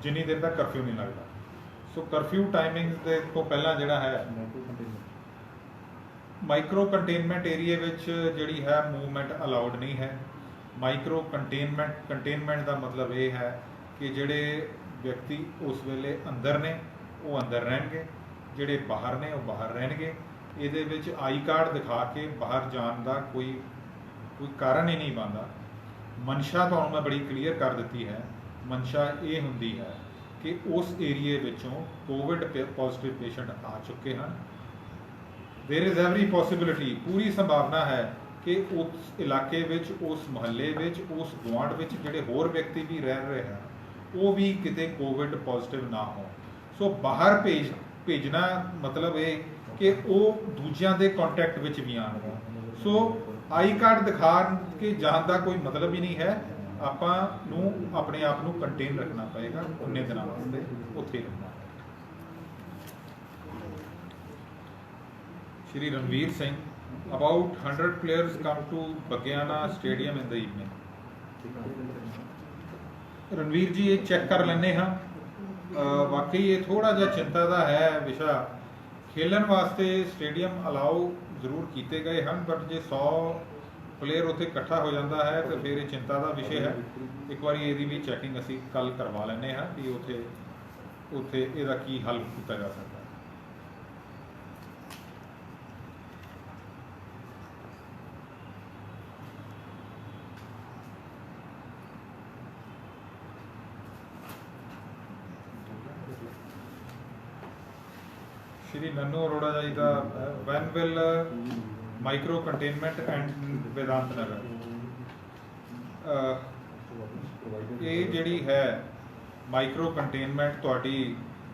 ਜਿੰਨੀ ਦੇਰ ਤੱਕ ਕਰਫਿਊ ਨਹੀਂ ਲੱਗਦਾ। ਸੋ ਕਰਫਿਊ ਟਾਈਮਿੰਗਸ ਦੇ ਤੋਂ ਪਹਿਲਾਂ ਜਿਹੜਾ ਹੈ ਮਾਈਕਰੋ ਕੰਟੇਨਮੈਂਟ ਏਰੀਏ ਵਿੱਚ ਜਿਹੜੀ ਹੈ ਮੂਵਮੈਂਟ ਅਲਾਊਡ ਨਹੀਂ ਹੈ। ਮਾਈਕਰੋ ਕੰਟੇਨਮੈਂਟ ਦਾ ਮਤਲਬ ਇਹ ਹੈ ਕਿ ਜਿਹੜੇ ਵਿਅਕਤੀ ਉਸ ਵੇਲੇ ਅੰਦਰ ਨੇ ਉਹ ਅੰਦਰ ਰਹਿਣਗੇ, ਜਿਹੜੇ ਬਾਹਰ ਨੇ ਉਹ ਬਾਹਰ ਰਹਿਣਗੇ। ਇਹਦੇ ਵਿੱਚ ਆਈ ਕਾਰਡ ਦਿਖਾ ਕੇ ਬਾਹਰ ਜਾਣ ਦਾ ਕੋਈ ਕਾਰਨ ਹੀ ਨਹੀਂ ਬਣਦਾ। ਮਨਸ਼ਾ ਤੁਹਾਨੂੰ ਮੈਂ ਬੜੀ ਕਲੀਅਰ ਕਰ ਦਿੱਤੀ ਹੈ। ਮਨਸ਼ਾ ਇਹ ਹੁੰਦੀ ਹੈ ਕਿ ਉਸ ਏਰੀਏ ਵਿੱਚੋਂ ਕੋਵਿਡ ਪੋਜ਼ਿਟਿਵ ਪੇਸ਼ੈਂਟ ਆ ਚੁੱਕੇ ਹਨ। देयर इज़ एवरी पॉसिबिलिटी, पूरी संभावना है कि उस इलाके विच, उस मुहल्ले विच, उस गुआंढ विच जिहड़े होर व्यक्ति भी रह रहे हैं वो भी किते कोविड पॉजिटिव ना हो। सो बाहर भेजना मतलब ये कि वो दूजियां दे कॉन्टैक्ट विच भी आउणगे। सो आई कार्ड दिखा के जाण दा कोई मतलब ही नहीं है। आपां नूं अपने आप नूं कंटेन रखना पएगा, उन्ने दिनां वास्ते उत्थे रहना। Shri Ranveer Singh, about 100 players come to Bagiana Stadium in the evening. Ranveer जी ये चेक कर लेने हाँ, वाकई ये थोड़ा जा चिंता का है विषय। खेलन वास्ते स्टेडियम अलाउ जरूर किए गए हैं, बट जो 100 प्लेयर उत्थे इकट्ठा हो जाता है तो फिर ये चिंता का विषय है। एक बार ये भी चैकिंग असी कल करवा लेने हाँ कि उत्थे उत्थे इहदा की हल किया जा सकता है। श्री नन्नू अरोड़ा जी का when will micro containment end Vedant Nagar, ये जिहड़ी है माइक्रो कंटेनमेंट तुहाडी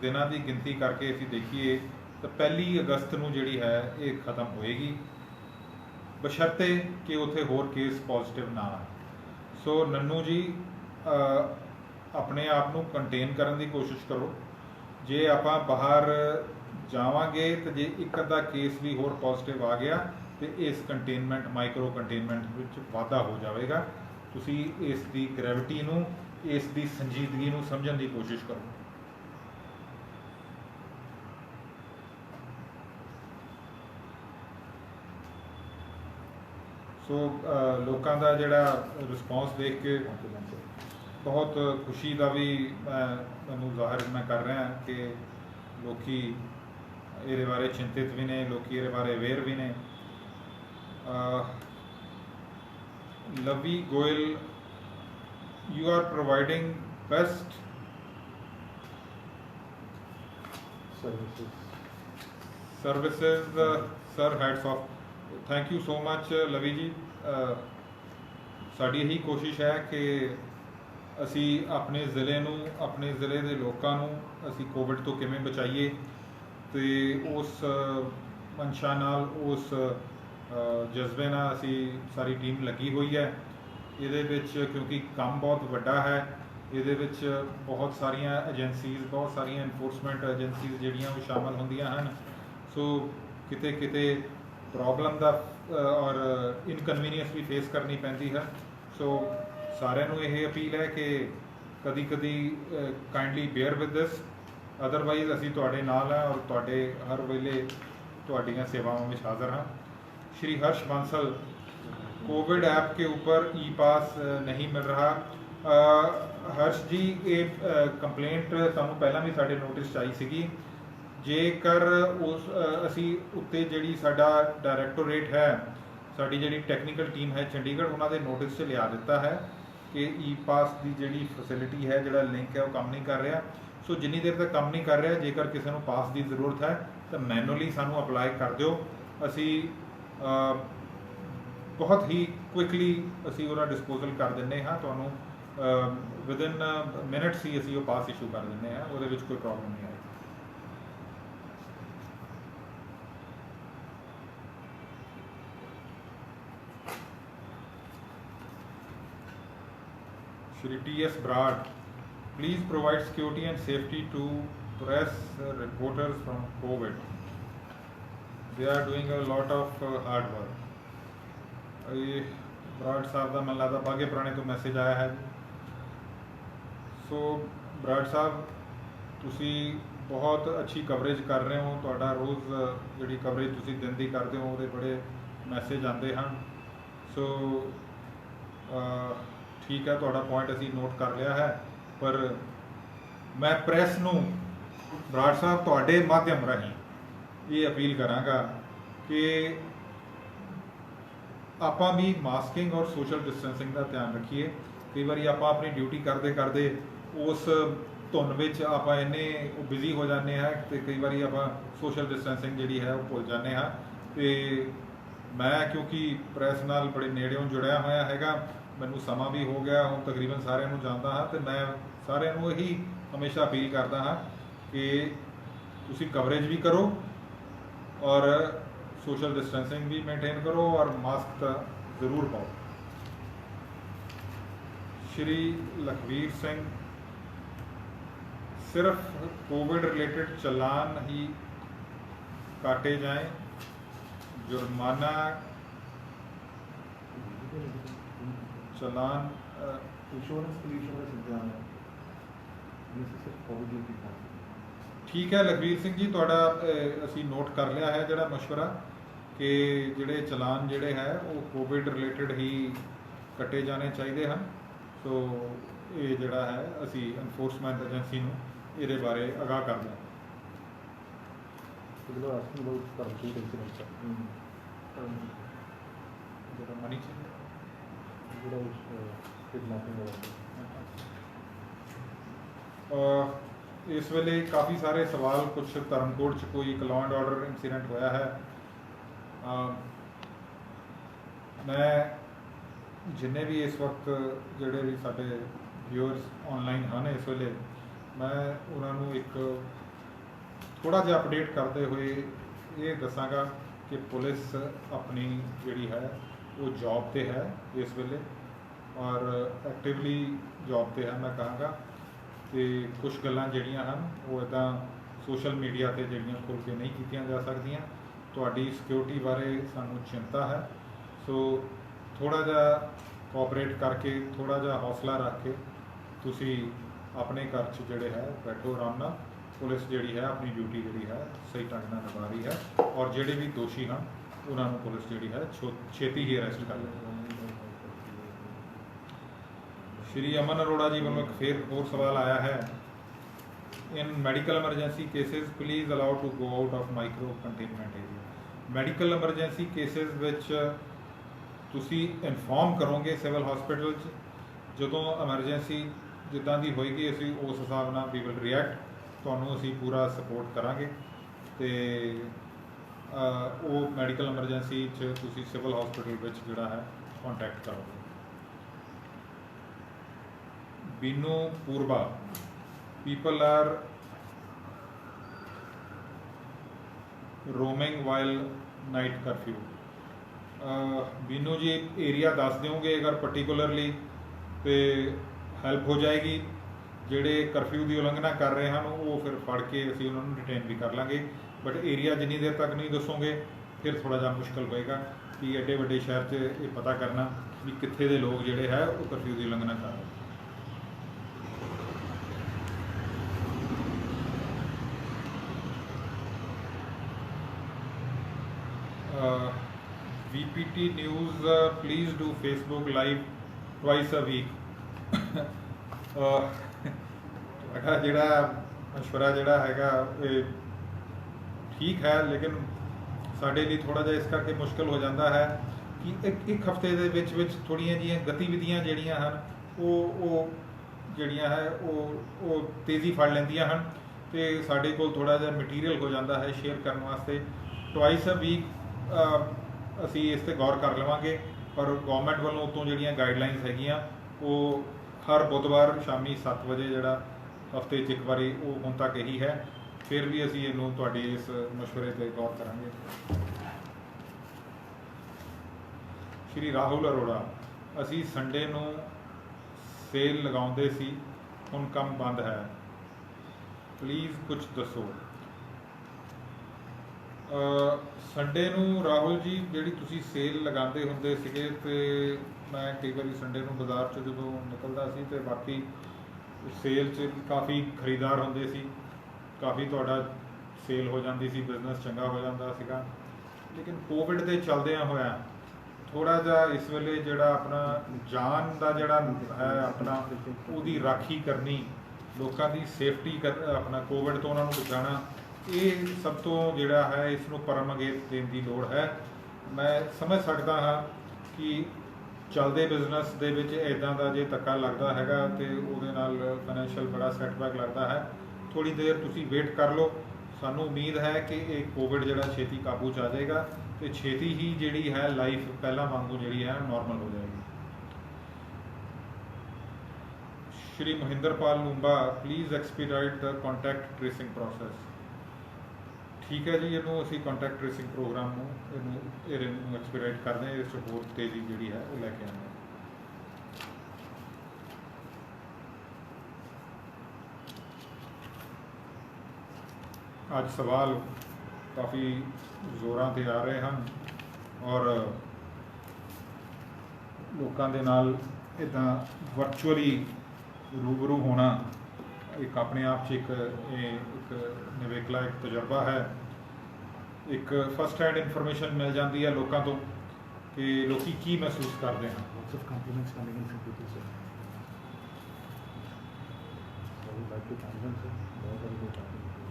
दिनां दी गिनती करके असीं देखीए तो 1 अगस्त नूं जिहड़ी है ये खत्म होएगी, बशर्ते कि उत्थे होर केस पॉजिटिव ना आए। सो नन्नू जी अपने आप नूं कंटेन करन दी कोशिश करो। जे आपां बाहर जावांगे तो जे एक अद्धा केस भी होर पॉजिटिव आ गया तो इस कंटेनमेंट माइक्रो कंटेनमेंट विच वाधा हो जाएगा। तुसी इस दी ग्रैविटी नूं, इस दी संजीदगी नूं समझण दी कोशिश करो। सो लोकां दा जिहड़ा रिस्पॉन्स देख के बहुत खुशी का भी मैं ज़ाहिर मैं कर रहा कि लोकी ये बारे चिंतित भी ने, लोग ये बारे अवेयर भी ने। Lovi Goyal, you are providing best services sir, hats off, thank you so much Lovi ji. साड़ी यही कोशिश है कि असी अपने ज़िले नूं, अपने ज़िले के लोगों नूं असी कोविड तो किवें बचाइए, तो उस मंशा नाल, उस जज्बे नाल असी सारी टीम लगी हुई है। ये क्योंकि काम बहुत वड्डा है, ये बहुत सारिया एजेंसीज, बहुत सारिया इनफोर्समेंट एजेंसीज जिहड़ियां वो शामिल होंदियां हन। सो किते किते प्रॉब्लम का और इनकनवीनियंस भी फेस करनी पैंदी है। सो सारिਆਂ ਨੂੰ ਇਹ अपील है कि कदी कदी kindly bear with this, otherwise असी तुहाडे नाल है और तुहाडे हर वेले तुहाडीआं सेवावां में हाज़र हाँ। श्री हर्ष बांसल, कोविड ऐप के ऊपर ई पास नहीं मिल रहा। हर्ष जी ये कंप्लेंट सानू पहला भी साडे नोटिस आई सीगी। जेकर उस असी उत्ते जिहड़ी साडा डायरैक्टोरेट है, साडी जिहड़ी टैक्नीकल टीम है चंडीगढ़, उन्होंने नोटिस च लिया दिता है कि ई पास की जिहड़ी फैसिलिटी है, जिहड़ा लिंक है वो काम नहीं कर रहा। सो जिन्नी देर तक काम नहीं कर रहा, जेकर किसी को पास की जरूरत है तो मैनुअली सानू अप्लाई कर दिओ। असी बहुत ही क्विकली असी उहदा डिस्पोजल कर दिंदे हाँ तुहानू, विदिन मिनट्स ही असी वो पास इशू कर दिंदे हाँ, उहदे विच कोई प्रॉब्लम नहीं आएगी। Shri T.S. Brad, please provide security and safety to press reporters from COVID. They are doing a lot of hard work. ये ब्राड साहब का मैं लगता बागे पुराने तो मैसेज आया है। सो ब्राड साहब, तुसी बहुत अच्छी कवरेज कर रहे हो, तुहाडा रोज़ जिहड़ी कवरेज तुसी दिन दी करदे हो उहदे बड़े मैसेज आते हैं। सो ठीक है, तुहाडा पॉइंट असी नोट कर लिया है, पर मैं प्रैस नूं ब्राड साहब तुहाडे माध्यम राही ये अपील करांगा कि आपां भी मास्किंग और सोशल डिस्टेंसिंग का ध्यान रखिए। कई बार आपां अपनी ड्यूटी करते करते ਉਸ ਧੁੰਨ ਵਿੱਚ ਆਪਾਂ ਇੰਨੇ ਬਿਜ਼ੀ ਹੋ ਜਾਂਦੇ ਹਾਂ ਤੇ ਕਈ ਵਾਰੀ ਆਪਾਂ ਸੋਸ਼ਲ ਡਿਸਟੈਂਸਿੰਗ ਜਿਹੜੀ ਹੈ ਉਹ ਭੁੱਲ ਜਾਂਦੇ ਹਾਂ। ਤੇ ਮੈਂ ਕਿਉਂਕਿ ਪ੍ਰੈਸ ਨਾਲ ਬੜੇ ਨੇੜਿਓਂ ਜੁੜਿਆ ਹੋਇਆ ਹੈਗਾ, ਮੈਨੂੰ ਸਮਾਂ ਵੀ ਹੋ ਗਿਆ, ਹੁਣ ਤਕਰੀਬਨ ਸਾਰਿਆਂ ਨੂੰ ਜਾਣਦਾ ਹਾਂ, ਤੇ ਮੈਂ ਸਾਰਿਆਂ ਨੂੰ ਇਹੀ ਹਮੇਸ਼ਾ ਅਪੀਲ ਕਰਦਾ ਹਾਂ ਕਿ ਤੁਸੀਂ ਕਵਰੇਜ ਵੀ ਕਰੋ ਔਰ ਸੋਸ਼ਲ ਡਿਸਟੈਂਸਿੰਗ ਵੀ ਮੇਨਟੇਨ ਕਰੋ ਔਰ ਮਾਸਕ ਤਾਂ ਜ਼ਰੂਰ ਪਾਓ। श्री लखवीर सिंह, सिर्फ कोविड रिलेटेड चलान ही काटे जाएं, जुर्माना चलान इंश्योरेंस के लिए इंश्योरेंस इंतजाम है, ये सिर्फ कोविड ड्यूटी था। ठीक है लखवीर सिंह जी, तुहाडा असी नोट कर लिया है जिहड़ा मशवरा कि जिहड़े चलान जिहड़े है वो कोविड रिलेटेड ही कटे जाने चाहिए हैं। सो ये जिहड़ा है असी एनफोर्समेंट एजेंसी नूं इहदे बारे आगाह करदे हां। People are asking about Karamchur incident, sir. जिहड़ा मनी चाहिए किडनैपिंग इस वेले काफ़ी सारे सवाल, कुछ धर्मकोट च कोई एक लॉ एंड ऑर्डर इंसीडेंट होया है। मैं जिन्ने भी इस वक्त जोड़े भी साडे व्यूअर्स ऑनलाइन हैं इस वेले, मैं उन्होंने एक थोड़ा जिहा अपडेट करते हुए ये दसांगा कि पुलिस अपनी जिहड़ी है वो जॉब पे है इस वेले और एक्टिवली जॉब पे है। मैं कहांगा कि कुछ गल्लां जिहड़ियां हैं वो इदां सोशल मीडिया ते जिहड़ियां खुल के नहीं कीतियां जा सकदियां। तुहाडी सिक्योरिटी बारे सानूं चिंता है, सो थोड़ा जा कोऑपरेट करके, थोड़ा जा हौसला रख के तुसी अपने घर च जिहड़े है बैठो आराम नाल। पुलिस जिहड़ी है अपनी ड्यूटी जिहड़ी है सही ढंग नाल निभा रही है और जिहड़े भी दोषी हैं उन्होंने पुलिस जिहड़ी है छेती ही अरेस्ट कर ले। श्री अमन अरोड़ा जी वालों एक फिर और सवाल आया है, in medical emergency cases please allow to go out of micro containment area. Medical emergency cases विच तुसी इनफॉर्म करोगे सिविल हॉस्पिटल जो एमरजेंसी जिद्दां दी होएगी असी उस हिसाब नाल वी विल रिएक्ट, तुहानूं असी पूरा सपोर्ट करांगे। ते वो मैडिकल एमरजेंसी च तुसी सिविल हॉस्पिटल विच जिहड़ा है कॉन्टैक्ट करोगे। Binu Purva, people are roaming while night curfew. Binu ji area दस दोगे अगर पर्टिकुलरली तो हैल्प हो जाएगी। ਜਿਹੜੇ ਕਰਫਿਊ ਦੀ ਉਲੰਘਣਾ ਕਰ ਰਹੇ ਹਨ ਉਹ ਫਿਰ ਫੜ ਕੇ ਅਸੀਂ ਉਹਨਾਂ ਨੂੰ ਡਿਟੇਨ ਵੀ ਕਰ ਲਾਂਗੇ, ਬਟ ਏਰੀਆ ਜਿੰਨੀ ਦੇਰ ਤੱਕ ਨਹੀਂ ਦੱਸੋਗੇ ਫਿਰ ਥੋੜਾ ਜਿਹਾ ਮੁਸ਼ਕਲ ਹੋਏਗਾ ਕਿ ਐਡੇ ਵੱਡੇ ਸ਼ਹਿਰ 'ਚ ਇਹ ਪਤਾ ਕਰਨਾ ਵੀ ਕਿੱਥੇ ਦੇ ਲੋਕ ਜਿਹੜੇ ਹੈ ਉਹ ਕਰਫਿਊ ਦੀ ਉਲੰਘਣਾ ਕਰ ਰਹੇ। VPT News, please do Facebook Live twice a week. ਜਿਹੜਾ ਮਸ਼ਵਰਾ ਜਿਹੜਾ ਹੈਗਾ ਇਹ ਠੀਕ ਹੈ, ਲੇਕਿਨ ਸਾਡੇ ਲਈ ਥੋੜਾ ਜਿਹਾ ਇਸ ਕਰਕੇ ਮੁਸ਼ਕਲ ਹੋ ਜਾਂਦਾ ਹੈ ਕਿ ਇੱਕ ਹਫ਼ਤੇ ਦੇ ਵਿੱਚ ਥੋੜੀਆਂ ਜਿਹੀਆਂ ਗਤੀਵਿਧੀਆਂ ਜਿਹੜੀਆਂ ਹਨ ਉਹ ਜਿਹੜੀਆਂ ਹੈ ਉਹ ਤੇਜ਼ੀ ਫੜ ਲੈਂਦੀਆਂ ਹਨ ਤੇ ਸਾਡੇ ਕੋਲ ਥੋੜਾ ਜਿਹਾ ਮਟੀਰੀਅਲ ਹੋ ਜਾਂਦਾ ਹੈ ਸ਼ੇਅਰ ਕਰਨ ਵਾਸਤੇ। ਟਵਾਈਸ ਅ ਵੀਕ ਅਸੀਂ ਇਸ 'ਤੇ ਗੌਰ ਕਰ ਲਵਾਂਗੇ, ਪਰ ਗੌਰਮੈਂਟ ਵੱਲੋਂ ਉਤੋਂ ਜਿਹੜੀਆਂ ਗਾਈਡਲਾਈਨਸ ਹੈਗੀਆਂ ਉਹ ਹਰ ਬੁੱਧਵਾਰ ਸ਼ਾਮੀ 7 ਵਜੇ ਜਿਹੜਾ ਹਫ਼ਤੇ 'ਚ ਇੱਕ ਵਾਰੀ ਉਹ ਹੁਣ ਤੱਕ ਇਹੀ ਹੈ। ਫਿਰ ਵੀ ਅਸੀਂ ਇਹਨੂੰ ਤੁਹਾਡੇ ਇਸ ਮਸ਼ਵਰੇ 'ਤੇ ਗੌਰ ਕਰਾਂਗੇ। ਸ਼੍ਰੀ ਰਾਹੁਲ ਅਰੋੜਾ, ਅਸੀਂ ਸੰਡੇ ਨੂੰ ਸੇਲ ਲਗਾਉਂਦੇ ਸੀ, ਹੁਣ ਕੰਮ ਬੰਦ ਹੈ, ਪਲੀਜ਼ ਕੁਝ ਦੱਸੋ। ਸੰਡੇ ਨੂੰ ਰਾਹੁਲ ਜੀ ਜਿਹੜੀ ਤੁਸੀਂ ਸੇਲ ਲਗਾਉਂਦੇ ਹੁੰਦੇ ਸੀਗੇ ਤੇ ਮੈਂ ਕਈ ਵਾਰੀ ਸੰਡੇ ਨੂੰ ਬਾਜ਼ਾਰ 'ਚ ਜਦੋਂ ਨਿਕਲਦਾ ਸੀ ਤੇ ਬਾਕੀ ਸੇਲ 'ਚ ਕਾਫੀ ਖਰੀਦਦਾਰ ਹੁੰਦੇ ਸੀ, ਕਾਫੀ ਤੁਹਾਡਾ ਸੇਲ ਹੋ ਜਾਂਦੀ ਸੀ, ਬਿਜ਼ਨਸ ਚੰਗਾ ਹੋ ਜਾਂਦਾ ਸੀਗਾ। ਲੇਕਿਨ ਕੋਵਿਡ ਦੇ ਚੱਲਦਿਆਂ ਹੋਇਆ ਥੋੜਾ ਜਿਹਾ ਇਸ ਵੇਲੇ ਜਿਹੜਾ ਆਪਣਾ ਜਾਨ ਦਾ ਜਿਹੜਾ ਹੈ ਆਪਣਾ ਉਹਦੀ ਰਾਖੀ ਕਰਨੀ, ਲੋਕਾਂ ਦੀ ਸੇਫਟੀ ਆਪਣਾ ਕੋਵਿਡ ਤੋਂ ਉਹਨਾਂ ਨੂੰ ਬਚਾਉਣਾ, ਇਹ ਸਭ ਤੋਂ ਜਿਹੜਾ ਹੈ ਇਸ ਨੂੰ ਪਰਮ ਅਗੇਤ ਦੇਣ ਦੀ ਲੋੜ ਹੈ। ਮੈਂ ਸਮਝ ਸਕਦਾ ਹਾਂ ਕਿ ਚੱਲਦੇ ਬਿਜ਼ਨਸ ਦੇ ਵਿੱਚ ਇੱਦਾਂ ਦਾ ਜੇ ਧੱਕਾ ਲੱਗਦਾ ਹੈਗਾ ਤੇ ਉਹਦੇ ਨਾਲ ਫਾਈਨੈਂਸ਼ੀਅਲ ਬੜਾ ਸੈਟਬੈਕ ਲੱਗਦਾ ਹੈ। ਥੋੜ੍ਹੀ ਦੇਰ ਤੁਸੀਂ ਵੇਟ ਕਰ ਲਓ। ਸਾਨੂੰ ਉਮੀਦ ਹੈ ਕਿ ਇਹ ਕੋਵਿਡ ਜਿਹੜਾ ਛੇਤੀ ਕਾਬੂ 'ਚ ਆ ਜਾਏਗਾ ਤੇ ਛੇਤੀ ਹੀ ਜਿਹੜੀ ਹੈ ਲਾਈਫ ਪਹਿਲਾਂ ਵਾਂਗੂ ਜਿਹੜੀ ਹੈ ਨੋਰਮਲ ਹੋ ਜਾਏਗੀ। Shri Mahinderpal Lumba, please expedite the contact tracing process. ਠੀਕ ਹੈ ਜੀ, ਇਹਨੂੰ ਅਸੀਂ ਕੰਟੈਕਟ ਟ੍ਰੇਸਿੰਗ ਪ੍ਰੋਗਰਾਮ ਨੂੰ ਇਹਨੂੰ ਐਕਸਪੀਡਾਈਟ ਕਰਦੇ ਹਾਂ। ਇਸ 'ਚ ਹੋਰ ਤੇਜ਼ੀ ਜਿਹੜੀ ਹੈ ਉਹ ਲੈ ਕੇ ਆਉਂਦੇ ਹਾਂ। ਅੱਜ ਸਵਾਲ ਕਾਫੀ ਜ਼ੋਰਾਂ 'ਤੇ ਆ ਰਹੇ ਹਨ ਔਰ ਲੋਕਾਂ ਦੇ ਨਾਲ ਇੱਦਾਂ ਵਰਚੁਅਲੀ रूबरू होना एक अपने आप 'ਚ एक ਨਿਵੇਕਲਾ एक तजुर्बा है। एक फस्ट हैंड इन्फॉर्मेशन मिल जाती है लोगों तो कि लोग की महसूस करते हैं।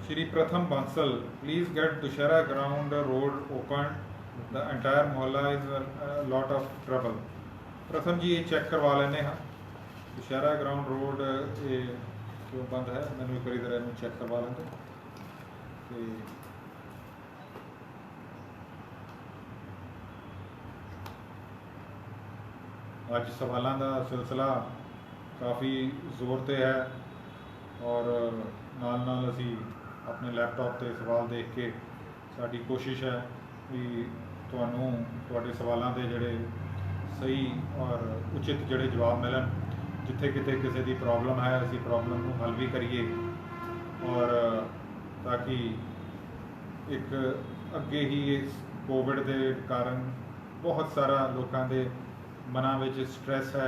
Shri Pratham Bansal, please get Dussehra ground road open, the entire mohalla is lot of trouble. Pratham ji ये चेक करवा लेने हाँ दुशहरा ग्राउंड रोड ये क्यों बंद है, मैंने एक बार इधर चेक करवा लेंगे। तो अज सवालों का सिलसिला काफ़ी जोर से है और नाल असी अपने लैपटॉप से सवाल देख के साड़ी कोशिश है भी तुहानू तुहाडे सवालों के जोड़े सही और उचित जोड़े जवाब मिलन। जिथे किते किसी की प्रॉब्लम है असी प्रॉब्लम को हल भी करिए और ताकि एक अगे ही इस कोविड के कारण बहुत सारा लोगों के मनां विच स्ट्रैस है।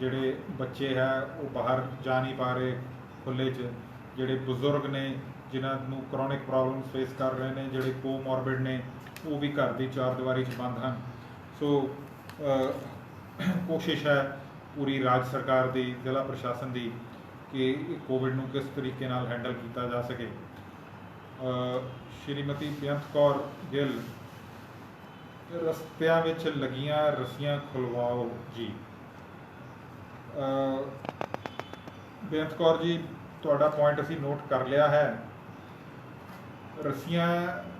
जिहड़े बच्चे है वो बाहर जा नहीं पा रहे खुले च, जिहड़े बुजुर्ग ने जिन्होंने क्रॉनिक प्रॉब्लम फेस कर रहे हैं, जिहड़े कोमॉर्बिड ने वो भी घर की चार दीवारी च बंद हैं। सो कोशिश है पूरी राज सरकार की, जिला प्रशासन की कि कोविड नूं किस तरीके नाल हैंडल किया जा सके। श्रीमती बेअंत कौर गिल, रस्तियां विच लगियां रस्सियां खुलवाओ जी। बेअंत कौर जी, तुहाडा पॉइंट असी नोट कर लिया है। रस्सियां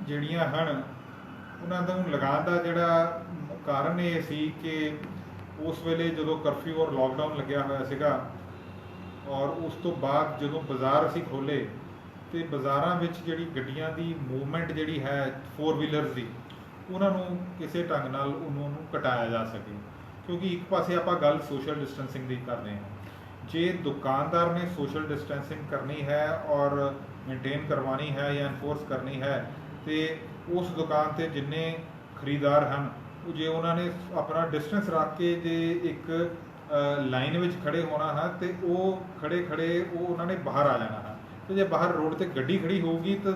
जिहड़ियां हन उन्हां नूं लगाउण दा जिहड़ा कारण ये सी कि उस वेले जो करफ्यू और लॉकडाउन लग्या होया सीगा और उस तो बाद जो बाज़ार असी खोले तो बाज़ारां विच जिहड़ी गड्डियां दी मूवमेंट जिहड़ी है फोर व्हीलर्स की उन्होंने किसी ढंग नाल उन्होंने घटाया जा सके। क्योंकि एक पासे आपां गल सोशल डिस्टेंसिंग की कर रहे हैं। जे दुकानदार ने सोशल डिस्टेंसिंग करनी है और मेनटेन करवानी है या इनफोर्स करनी है तो उस दुकान पर जिन्ने खरीदार हैं जे उन्होंने अपना डिस्टेंस रख के जे एक लाइन में खड़े होना है तो वो खड़े खड़े वो उन्होंने बाहर आ जाना है। तो जे बाहर रोड पर गड्डी खड़ी होगी तो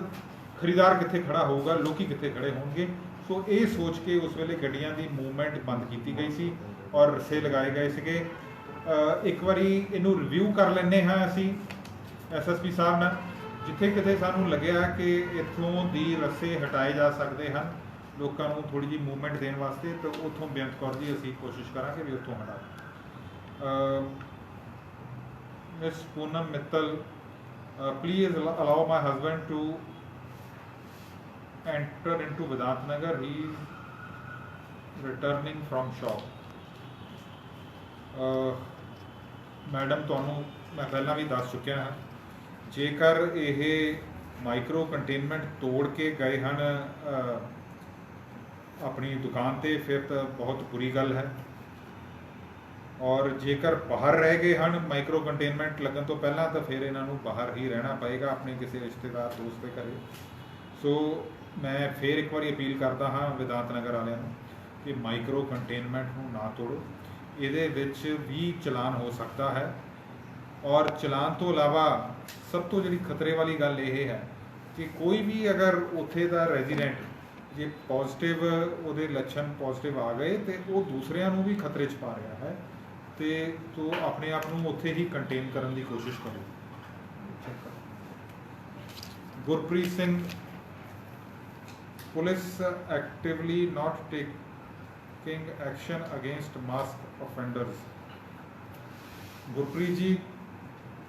खरीदार कित्थे खड़ा होगा, लोग कित्थे खड़े होंगे। सो ये सोच के उस वेले गड्डियां की मूवमेंट बंद की गई सी और रस्से लगाए गए थे। एक बारी इनू रिव्यू कर लेने हैं असी SSP साहब ने, जिथे किते सानू लग्या कि इत्थों दी रस्से हटाए जा सकते हैं लोगों को थोड़ी जी मूवमेंट देने वास्ते, तो उतों बेअंत कौर जी असी कोशिश करांगे भी उतों हटा। Miss Poonam Mittal, please allow my husband to enter into Vedant Nagar, he returning from shop. Madam तुहानू मैं पहला भी दस चुकिया हाँ, जेकर ये माइक्रो कंटेनमेंट तोड़ के गए हैं अपनी दुकान पे फिर तो बहुत बुरी गल है। और जेकर बाहर रह गए हैं माइक्रो कंटेनमेंट लगन तो पहला तो फिर इन्हों बाहर ही रहना पएगा अपने किसी रिश्तेदार दोस्त के घरे। सो मैं फिर एक बार अपील करता हाँ वेदांत नगर वालों कि माइक्रो कंटेनमेंट को ना तोड़ो। ये भी चलान हो सकता है और चलान तो इलावा सब तो जी खतरे वाली गल ये है कि कोई भी अगर उत्थे का रेजिडेंट जे पॉजिटिव वो लक्षण पॉजिटिव आ गए तो वो दूसरिਆਂ ਨੂੰ भी खतरे च पा रहा है तो अपने आप ਨੂੰ उत्थे ही कंटेन करने की कोशिश करो। Gurpreet Singh, police actively not taking action against mask offenders. Gurpreet ji,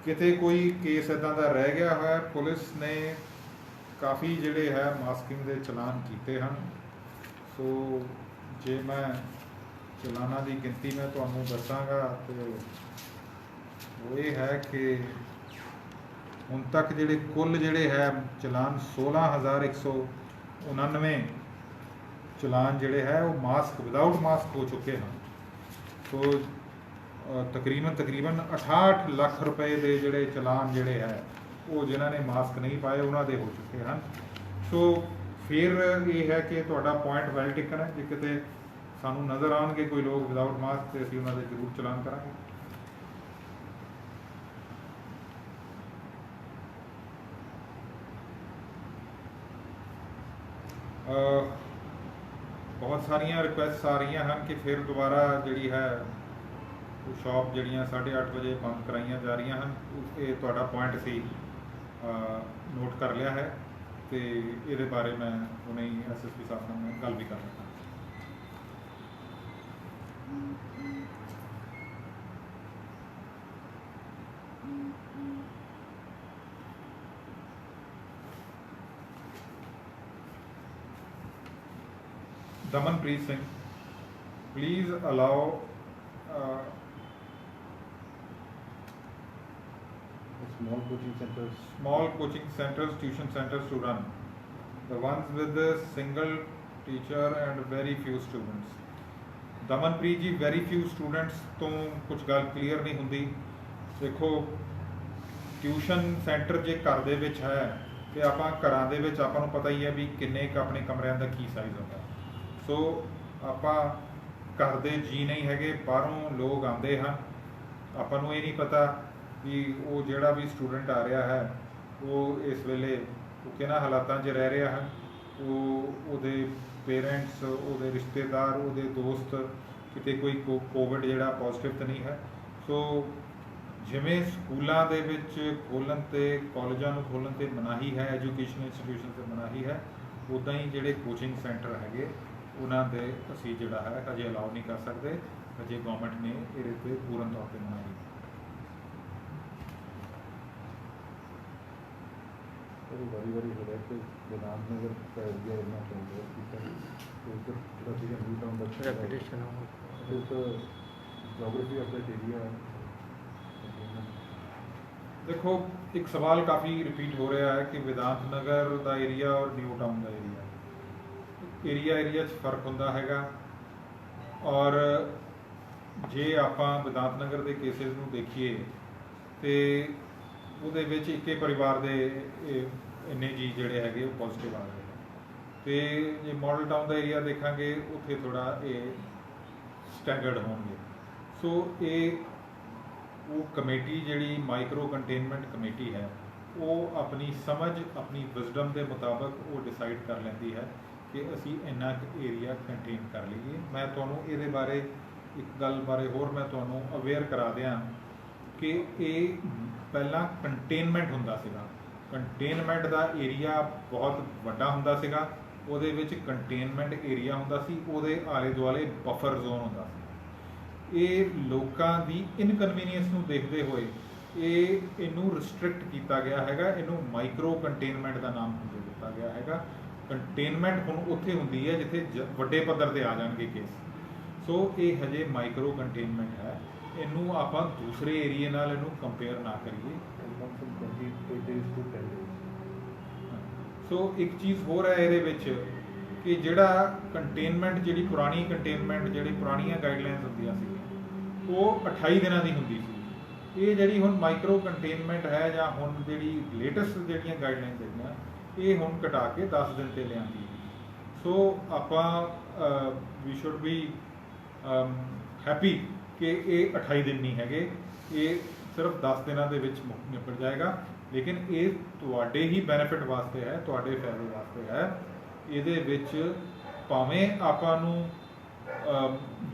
ਕਿਤੇ ਕੋਈ ਕੇਸ ਇੱਦਾਂ ਦਾ ਰਹਿ ਗਿਆ ਹੋਇਆ? ਪੁਲਿਸ ਨੇ ਕਾफ़ी ਜਿਹੜੇ ਹੈ ਮਾਸਕਿੰਗ ਦੇ ਚਲਾਨ ਕੀਤੇ ਹਨ। ਸੋ ਜੇ ਮੈਂ ਚਲਾਨਾਂ ਦੀ ਗਿਣਤੀ ਮੈਂ ਤੁਹਾਨੂੰ ਦੱਸਾਂਗਾ ਤੇ ਉਹ ਇਹ ਹੈ ਕਿ ਹੁਣ ਤੱਕ ਜਿਹੜੇ ਕੁੱਲ ਜਿਹੜੇ ਹੈ ਚਲਾਨ 16,199 ਚਲਾਨ ਜਿਹੜੇ ਹੈ ਉਹ ਮਾਸਕ ਵਿਦਾਊਟ ਮਾਸਕ ਹੋ ਚੁੱਕੇ ਹਨ। ਸੋ ਤਕਰੀਬਨ 68 ਲੱਖ ਰੁਪਏ ਦੇ ਜਿਹੜੇ ਚਲਾਨ ਜਿਹੜੇ ਹੈ ਉਹ ਜਿਨ੍ਹਾਂ ਨੇ ਮਾਸਕ ਨਹੀਂ ਪਾਏ ਉਹਨਾਂ ਦੇ ਹੋ ਚੁੱਕੇ ਹਨ। ਸੋ ਫਿਰ ਇਹ ਹੈ ਕਿ ਤੁਹਾਡਾ ਪੁਆਇੰਟ ਵੈਲ ਟੇਕਨ ਹੈ। ਜੇ ਕਿਤੇ ਸਾਨੂੰ ਨਜ਼ਰ ਆਉਣਗੇ ਕੋਈ ਲੋਕ ਵਿਦਾਊਟ ਮਾਸਕ ਤੇ ਅਸੀਂ ਉਹਨਾਂ ਦੇ ਜ਼ਰੂਰ ਚਲਾਨ ਕਰਾਂਗੇ। ਬਹੁਤ ਸਾਰੀਆਂ ਰਿਕੁਐਸਟਸ ਆ ਰਹੀਆਂ ਹਨ ਕਿ ਫਿਰ ਦੁਬਾਰਾ ਜਿਹੜੀ ਹੈ ਉਹ ਸ਼ਾਪ ਜਿਹੜੀਆਂ 8:30 ਵਜੇ ਬੰਦ ਕਰਾਈਆਂ ਜਾ ਰਹੀਆਂ ਹਨ। ਇਹ ਤੁਹਾਡਾ ਪੁਆਇੰਟ ਅਸੀਂ ਨੋਟ ਕਰ ਲਿਆ ਹੈ ਤੇ ਇਹਦੇ ਬਾਰੇ ਮੈਂ ਹੁਣੇ ਹੀ ਐਸਐਸਪੀ ਸਾਹਿਬ ਨਾਲ ਗੱਲ ਵੀ ਕਰ ਰਿਹਾ। Damanpreet Singh, please allow small coaching centers, tuition centers to run. The ones with a single teacher and very few students. Damanpreet ਜੀ, ਵੈਰੀ ਫਿਊ ਸਟੂਡੈਂਟਸ ਤੋਂ ਕੁਝ ਗੱਲ ਕਲੀਅਰ ਨਹੀਂ ਹੁੰਦੀ। ਦੇਖੋ, ਟਿਊਸ਼ਨ ਸੈਂਟਰ ਜੇ ਘਰ ਦੇ ਵਿੱਚ ਹੈ ਤੇ ਆਪਾਂ ਘਰਾਂ ਦੇ ਵਿੱਚ ਆਪਾਂ ਨੂੰ ਪਤਾ ਹੀ ਹੈ ਵੀ ਕਿੰਨੇ ਕੁ ਆਪਣੇ ਕਮਰਿਆਂ ਦਾ ਕੀ ਸਾਈਜ਼ ਹੁੰਦਾ। ਸੋ ਆਪਾਂ ਘਰ ਦੇ ਜੀ ਨਹੀਂ ਹੈਗੇ, ਬਾਹਰੋਂ ਲੋਕ ਆਉਂਦੇ ਹਨ। ਆਪਾਂ ਨੂੰ ਇਹ ਨਹੀਂ ਪਤਾ ਵੀ ਉਹ ਜਿਹੜਾ ਵੀ ਸਟੂਡੈਂਟ ਆ ਰਿਹਾ ਹੈ ਉਹ ਇਸ ਵੇਲੇ ਉਹ ਕਿਹਨਾਂ ਹਾਲਾਤਾਂ 'ਚ ਰਹਿ ਰਿਹਾ ਹੈ। ਉਹਦੇ ਪੇਰੈਂਟਸ, ਉਹਦੇ ਰਿਸ਼ਤੇਦਾਰ, ਉਹਦੇ ਦੋਸਤ ਕਿਤੇ ਕੋਈ ਕੋਵਿਡ ਜਿਹੜਾ ਪੋਜ਼ਿਟਿਵ ਤਾਂ ਨਹੀਂ ਹੈ। ਸੋ ਜਿਵੇਂ ਸਕੂਲਾਂ ਦੇ ਵਿੱਚ ਖੋਲ੍ਹਣ 'ਤੇ, ਕਾਲਜਾਂ ਨੂੰ ਖੋਲ੍ਹਣ 'ਤੇ ਮਨਾਹੀ ਹੈ, ਐਜੂਕੇਸ਼ਨ ਇੰਸਟੀਟਿਊਸ਼ਨ 'ਤੇ ਮਨਾਹੀ ਹੈ, ਉੱਦਾਂ ਹੀ ਜਿਹੜੇ ਕੋਚਿੰਗ ਸੈਂਟਰ ਹੈਗੇ ਉਹਨਾਂ ਦੇ ਅਸੀਂ ਜਿਹੜਾ ਹੈ ਹਜੇ ਅਲਾਉ ਨਹੀਂ ਕਰ ਸਕਦੇ। ਹਜੇ ਗੌਰਮੈਂਟ ਨੇ ਇਹਦੇ 'ਤੇ ਪੂਰਨ ਤੌਰ 'ਤੇ ਮਨਾਹੀ। ਵਾਰੀ ਹੋ ਰਿਹਾ ਕਿ ਵਿਧਾਨ ਨਗਰ ਦਾ ਏਰੀਆ ਇੰਨਾ ਚੰਗਾ ਕੀਤਾ ਤੇ ਉੱਧਰ ਜਿਹੜਾ ਸੀਗਾ ਨਿਊ ਟਾਊਨ ਦਾ ਰੈਪੂਟੇਸ਼ਨ ਉਸ ਜੀਓਗ੍ਰਾਫੀ ਆਫ ਦੈਟ ਏਰੀਆ। ਦੇਖੋ, ਇੱਕ ਸਵਾਲ ਕਾफ़ी ਰਿਪੀਟ ਹੋ ਰਿਹਾ ਹੈ ਕਿ ਵਿਧਾਨ ਨਗਰ ਦਾ ਏਰੀਆ ਔਰ ਨਿਊ ਟਾਊਨ ਦਾ ਏਰੀਆ 'ਚ ਫਰਕ ਹੁੰਦਾ ਹੈਗਾ। ਔਰ ਜੇ ਆਪਾਂ ਵਿਧਾਨ ਨਗਰ ਦੇ ਕੇਸਿਸ ਨੂੰ ਦੇਖੀਏ ਤੇ ਉਹਦੇ ਵਿੱਚ ਇੱਕੇ ਪਰਿਵਾਰ ਦੇ ਇੰਨੇ ਜੀ ਜਿਹੜੇ ਹੈਗੇ ਉਹ ਪੋਜ਼ੀਟਿਵ ਆ ਰਹੇ ਤੇ ਜੇ ਮਾਡਲ ਟਾਊਨ ਦਾ ਏਰੀਆ ਦੇਖਾਂਗੇ ਉੱਥੇ ਥੋੜ੍ਹਾ ਇਹ ਸਟੈਂਡਰਡ ਹੋਣਗੇ। ਸੋ ਇਹ ਉਹ ਕਮੇਟੀ ਜਿਹੜੀ ਮਾਈਕਰੋ ਕੰਟੇਨਮੈਂਟ ਕਮੇਟੀ ਹੈ ਉਹ ਆਪਣੀ ਸਮਝ, ਆਪਣੀ ਵਿਜ਼ਡਮ ਦੇ ਮੁਤਾਬਕ ਉਹ ਡਿਸਾਈਡ ਕਰ ਲੈਂਦੀ ਹੈ ਕਿ ਅਸੀਂ ਇੰਨਾ ਕੁ ਏਰੀਆ ਕੰਟੇਨ ਕਰ ਲਈਏ। ਮੈਂ ਤੁਹਾਨੂੰ ਇਹਦੇ ਬਾਰੇ ਇੱਕ ਗੱਲ ਬਾਰੇ ਹੋਰ ਮੈਂ ਤੁਹਾਨੂੰ ਅਵੇਅਰ ਕਰਾ ਦਿਆਂ ਕਿ ਇਹ ਪਹਿਲਾਂ ਕੰਟੇਨਮੈਂਟ ਹੁੰਦਾ ਸੀਗਾ। ਕੰਟੇਨਮੈਂਟ ਦਾ ਏਰੀਆ ਬਹੁਤ ਵੱਡਾ ਹੁੰਦਾ ਸੀਗਾ, ਉਹਦੇ ਵਿੱਚ ਕੰਟੇਨਮੈਂਟ ਏਰੀਆ ਹੁੰਦਾ ਸੀ, ਉਹਦੇ ਆਲੇ ਦੁਆਲੇ ਬਫਰ ਜ਼ੋਨ ਹੁੰਦਾ ਸੀ। ਇਹ ਲੋਕਾਂ ਦੀ ਇਨਕਨਵੀਨੀਅੰਸ ਨੂੰ ਦੇਖਦੇ ਹੋਏ ਇਹਨੂੰ ਰਿਸਟ੍ਰਿਕਟ ਕੀਤਾ ਗਿਆ ਹੈਗਾ। ਇਹਨੂੰ ਮਾਈਕਰੋ ਕੰਟੇਨਮੈਂਟ ਦਾ ਨਾਮ ਦੇ ਦਿੱਤਾ ਗਿਆ ਹੈਗਾ। ਕੰਟੇਨਮੈਂਟ ਹੁਣ ਉੱਥੇ ਹੁੰਦੀ ਹੈ ਜਿੱਥੇ ਵੱਡੇ ਪੱਧਰ 'ਤੇ ਆ ਜਾਣਗੇ ਕੇਸ। ਸੋ ਇਹ ਹਜੇ ਮਾਈਕਰੋ ਕੰਟੇਨਮੈਂਟ ਹੈ। ਇਹਨੂੰ ਆਪਾਂ ਦੂਸਰੇ ਏਰੀਏ ਨਾਲ ਇਹਨੂੰ ਕੰਪੇਅਰ ਨਾ ਕਰੀਏ। ਸੋ ਇੱਕ ਚੀਜ਼ ਹੋਰ ਹੈ ਇਹਦੇ ਵਿੱਚ ਕਿ ਜਿਹੜਾ ਕੰਟੇਨਮੈਂਟ, ਜਿਹੜੀ ਪੁਰਾਣੀ ਕੰਟੇਨਮੈਂਟ, ਜਿਹੜੀ ਪੁਰਾਣੀਆਂ ਗਾਈਡਲਾਈਨਸ ਹੁੰਦੀਆਂ ਸੀ ਉਹ 28 ਦਿਨਾਂ ਦੀ ਹੁੰਦੀ ਸੀ। ਇਹ ਜਿਹੜੀ ਹੁਣ ਮਾਈਕਰੋ ਕੰਟੇਨਮੈਂਟ ਹੈ ਜਾਂ ਹੁਣ ਜਿਹੜੀ ਲੇਟੈਸਟ ਜਿਹੜੀਆਂ ਗਾਈਡਲਾਈਨਸ ਹੈਗੀਆਂ ਇਹ ਹੁਣ ਘਟਾ ਕੇ 10 ਦਿਨ 'ਤੇ ਲਿਆਂਦੀ। ਸੋ ਆਪਾਂ ਵੀ ਸ਼ੁੱਡ ਬੀ ਹੈਪੀ ਕਿ ਇਹ 28 ਦਿਨ ਨਹੀਂ ਹੈਗੇ, ਇਹ ਸਿਰਫ 10 ਦਿਨਾਂ ਦੇ ਵਿੱਚ ਨਿਪਟ ਜਾਏਗਾ। ਲੇਕਿਨ ਇਹ ਤੁਹਾਡੇ ਹੀ ਬੈਨੀਫਿਟ ਵਾਸਤੇ ਹੈ, ਤੁਹਾਡੇ ਫਾਇਦੇ ਵਾਸਤੇ ਹੈ। ਇਹਦੇ ਵਿੱਚ ਭਾਵੇਂ ਆਪਾਂ ਨੂੰ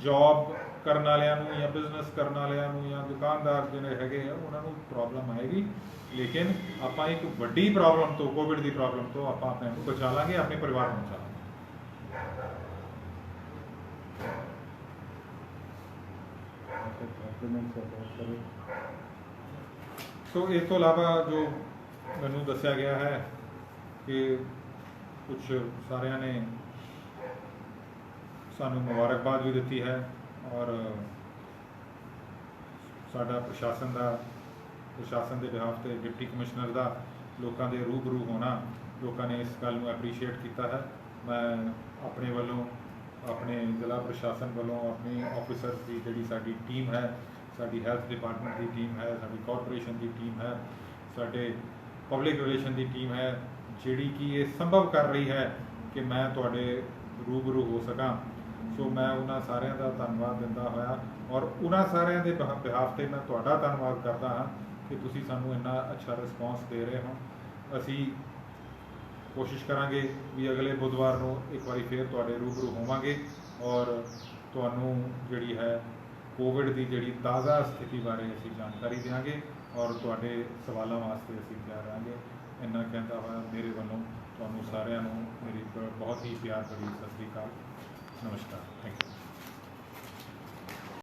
ਜੌਬ ਕਰਨ ਵਾਲਿਆਂ ਨੂੰ ਜਾਂ ਬਿਜ਼ਨਸ ਕਰਨ ਵਾਲਿਆਂ ਨੂੰ ਜਾਂ ਦੁਕਾਨਦਾਰ ਜਿਹੜੇ ਹੈਗੇ ਆ ਉਹਨਾਂ ਨੂੰ ਪ੍ਰੋਬਲਮ ਆਏਗੀ, ਲੇਕਿਨ ਆਪਾਂ ਇੱਕ ਵੱਡੀ ਪ੍ਰੋਬਲਮ ਤੋਂ, ਕੋਵਿਡ ਦੀ ਪ੍ਰੋਬਲਮ ਤੋਂ ਆਪਾਂ ਆਪਣੇ ਨੂੰ ਬਚਾ ਲਾਂਗੇ, ਆਪਣੇ ਪਰਿਵਾਰ ਨੂੰ ਬਚਾ ਲਾਂਗੇ। कंप्लीमेंट्स है बहुत सारे। ਸੋ ਇਸ ਤੋਂ ਇਲਾਵਾ ਜੋ ਮੈਨੂੰ ਦੱਸਿਆ ਗਿਆ ਹੈ ਕਿ ਕੁਝ ਸਾਰਿਆਂ ਨੇ ਸਾਨੂੰ ਮੁਬਾਰਕਬਾਦ ਵੀ ਦਿੱਤੀ ਹੈ ਔਰ ਸਾਡਾ ਪ੍ਰਸ਼ਾਸਨ ਦੇ ਬਿਹਾਫ ਤੇ ਡਿਪਟੀ ਕਮਿਸ਼ਨਰ ਦਾ ਲੋਕਾਂ ਦੇ ਰੂਬਰੂ ਹੋਣਾ, ਲੋਕਾਂ ਨੇ ਇਸ ਗੱਲ ਨੂੰ ਐਪਰੀਸ਼ੀਏਟ ਕੀਤਾ ਹੈ। ਮੈਂ ਆਪਣੇ ਵੱਲੋਂ, ਆਪਣੇ ਜ਼ਿਲ੍ਹਾ ਪ੍ਰਸ਼ਾਸਨ ਵੱਲੋਂ, ਆਪਣੀ ਆਫਿਸਰ ਦੀ ਜਿਹੜੀ ਸਾਡੀ ਟੀਮ ਹੈ, ਸਾਡੀ ਹੈਲਥ ਡਿਪਾਰਟਮੈਂਟ ਦੀ ਟੀਮ ਹੈ, ਸਾਡੀ ਕਾਰਪੋਰੇਸ਼ਨ ਦੀ ਟੀਮ ਹੈ, ਸਾਡੇ ਪਬਲਿਕ ਰਿਲੇਸ਼ਨ ਦੀ ਟੀਮ ਹੈ, ਜਿਹੜੀ ਕਿ ਇਹ ਸੰਭਵ ਕਰ ਰਹੀ ਹੈ ਕਿ ਮੈਂ ਤੁਹਾਡੇ ਰੂਬਰੂ ਹੋ ਸਕਾਂ। ਸੋ ਮੈਂ ਉਹਨਾਂ ਸਾਰਿਆਂ ਦਾ ਧੰਨਵਾਦ ਦਿੰਦਾ ਹੋਇਆ ਔਰ ਉਹਨਾਂ ਸਾਰਿਆਂ ਦੇ ਬਿਹਾਫ ਤੇ ਮੈਂ ਤੁਹਾਡਾ ਧੰਨਵਾਦ ਕਰਦਾ ਹਾਂ ਕਿ ਤੁਸੀਂ ਸਾਨੂੰ ਇੰਨਾ ਅੱਛਾ ਰਿਸਪੌਂਸ ਦੇ ਰਹੇ ਹੋ। ਅਸੀਂ ਕੋਸ਼ਿਸ਼ ਕਰਾਂਗੇ ਵੀ ਅਗਲੇ ਬੁੱਧਵਾਰ ਨੂੰ ਇੱਕ ਵਾਰੀ ਫਿਰ ਤੁਹਾਡੇ ਰੂਬਰੂ ਹੋਵਾਂਗੇ ਔਰ ਤੁਹਾਨੂੰ ਜਿਹੜੀ ਹੈ ਕੋਵਿਡ ਦੀ ਜਿਹੜੀ ਤਾਜ਼ਾ ਸਥਿਤੀ ਬਾਰੇ ਅਸੀਂ ਜਾਣਕਾਰੀ ਦੇਵਾਂਗੇ ਔਰ ਤੁਹਾਡੇ ਸਵਾਲਾਂ ਵਾਸਤੇ ਅਸੀਂ ਤਿਆਰ ਰਹਾਂਗੇ। ਇੰਨਾ ਕਹਿੰਦਾ ਹੋਇਆ ਮੇਰੇ ਵੱਲੋਂ ਤੁਹਾਨੂੰ ਸਾਰਿਆਂ ਨੂੰ ਮੇਰੀ ਬਹੁਤ ਹੀ ਪਿਆਰ ਭਰੀ ਸਤਿ ਸ਼੍ਰੀ ਅਕਾਲ, ਨਮਸਕਾਰ, ਥੈਂਕ ਯੂ।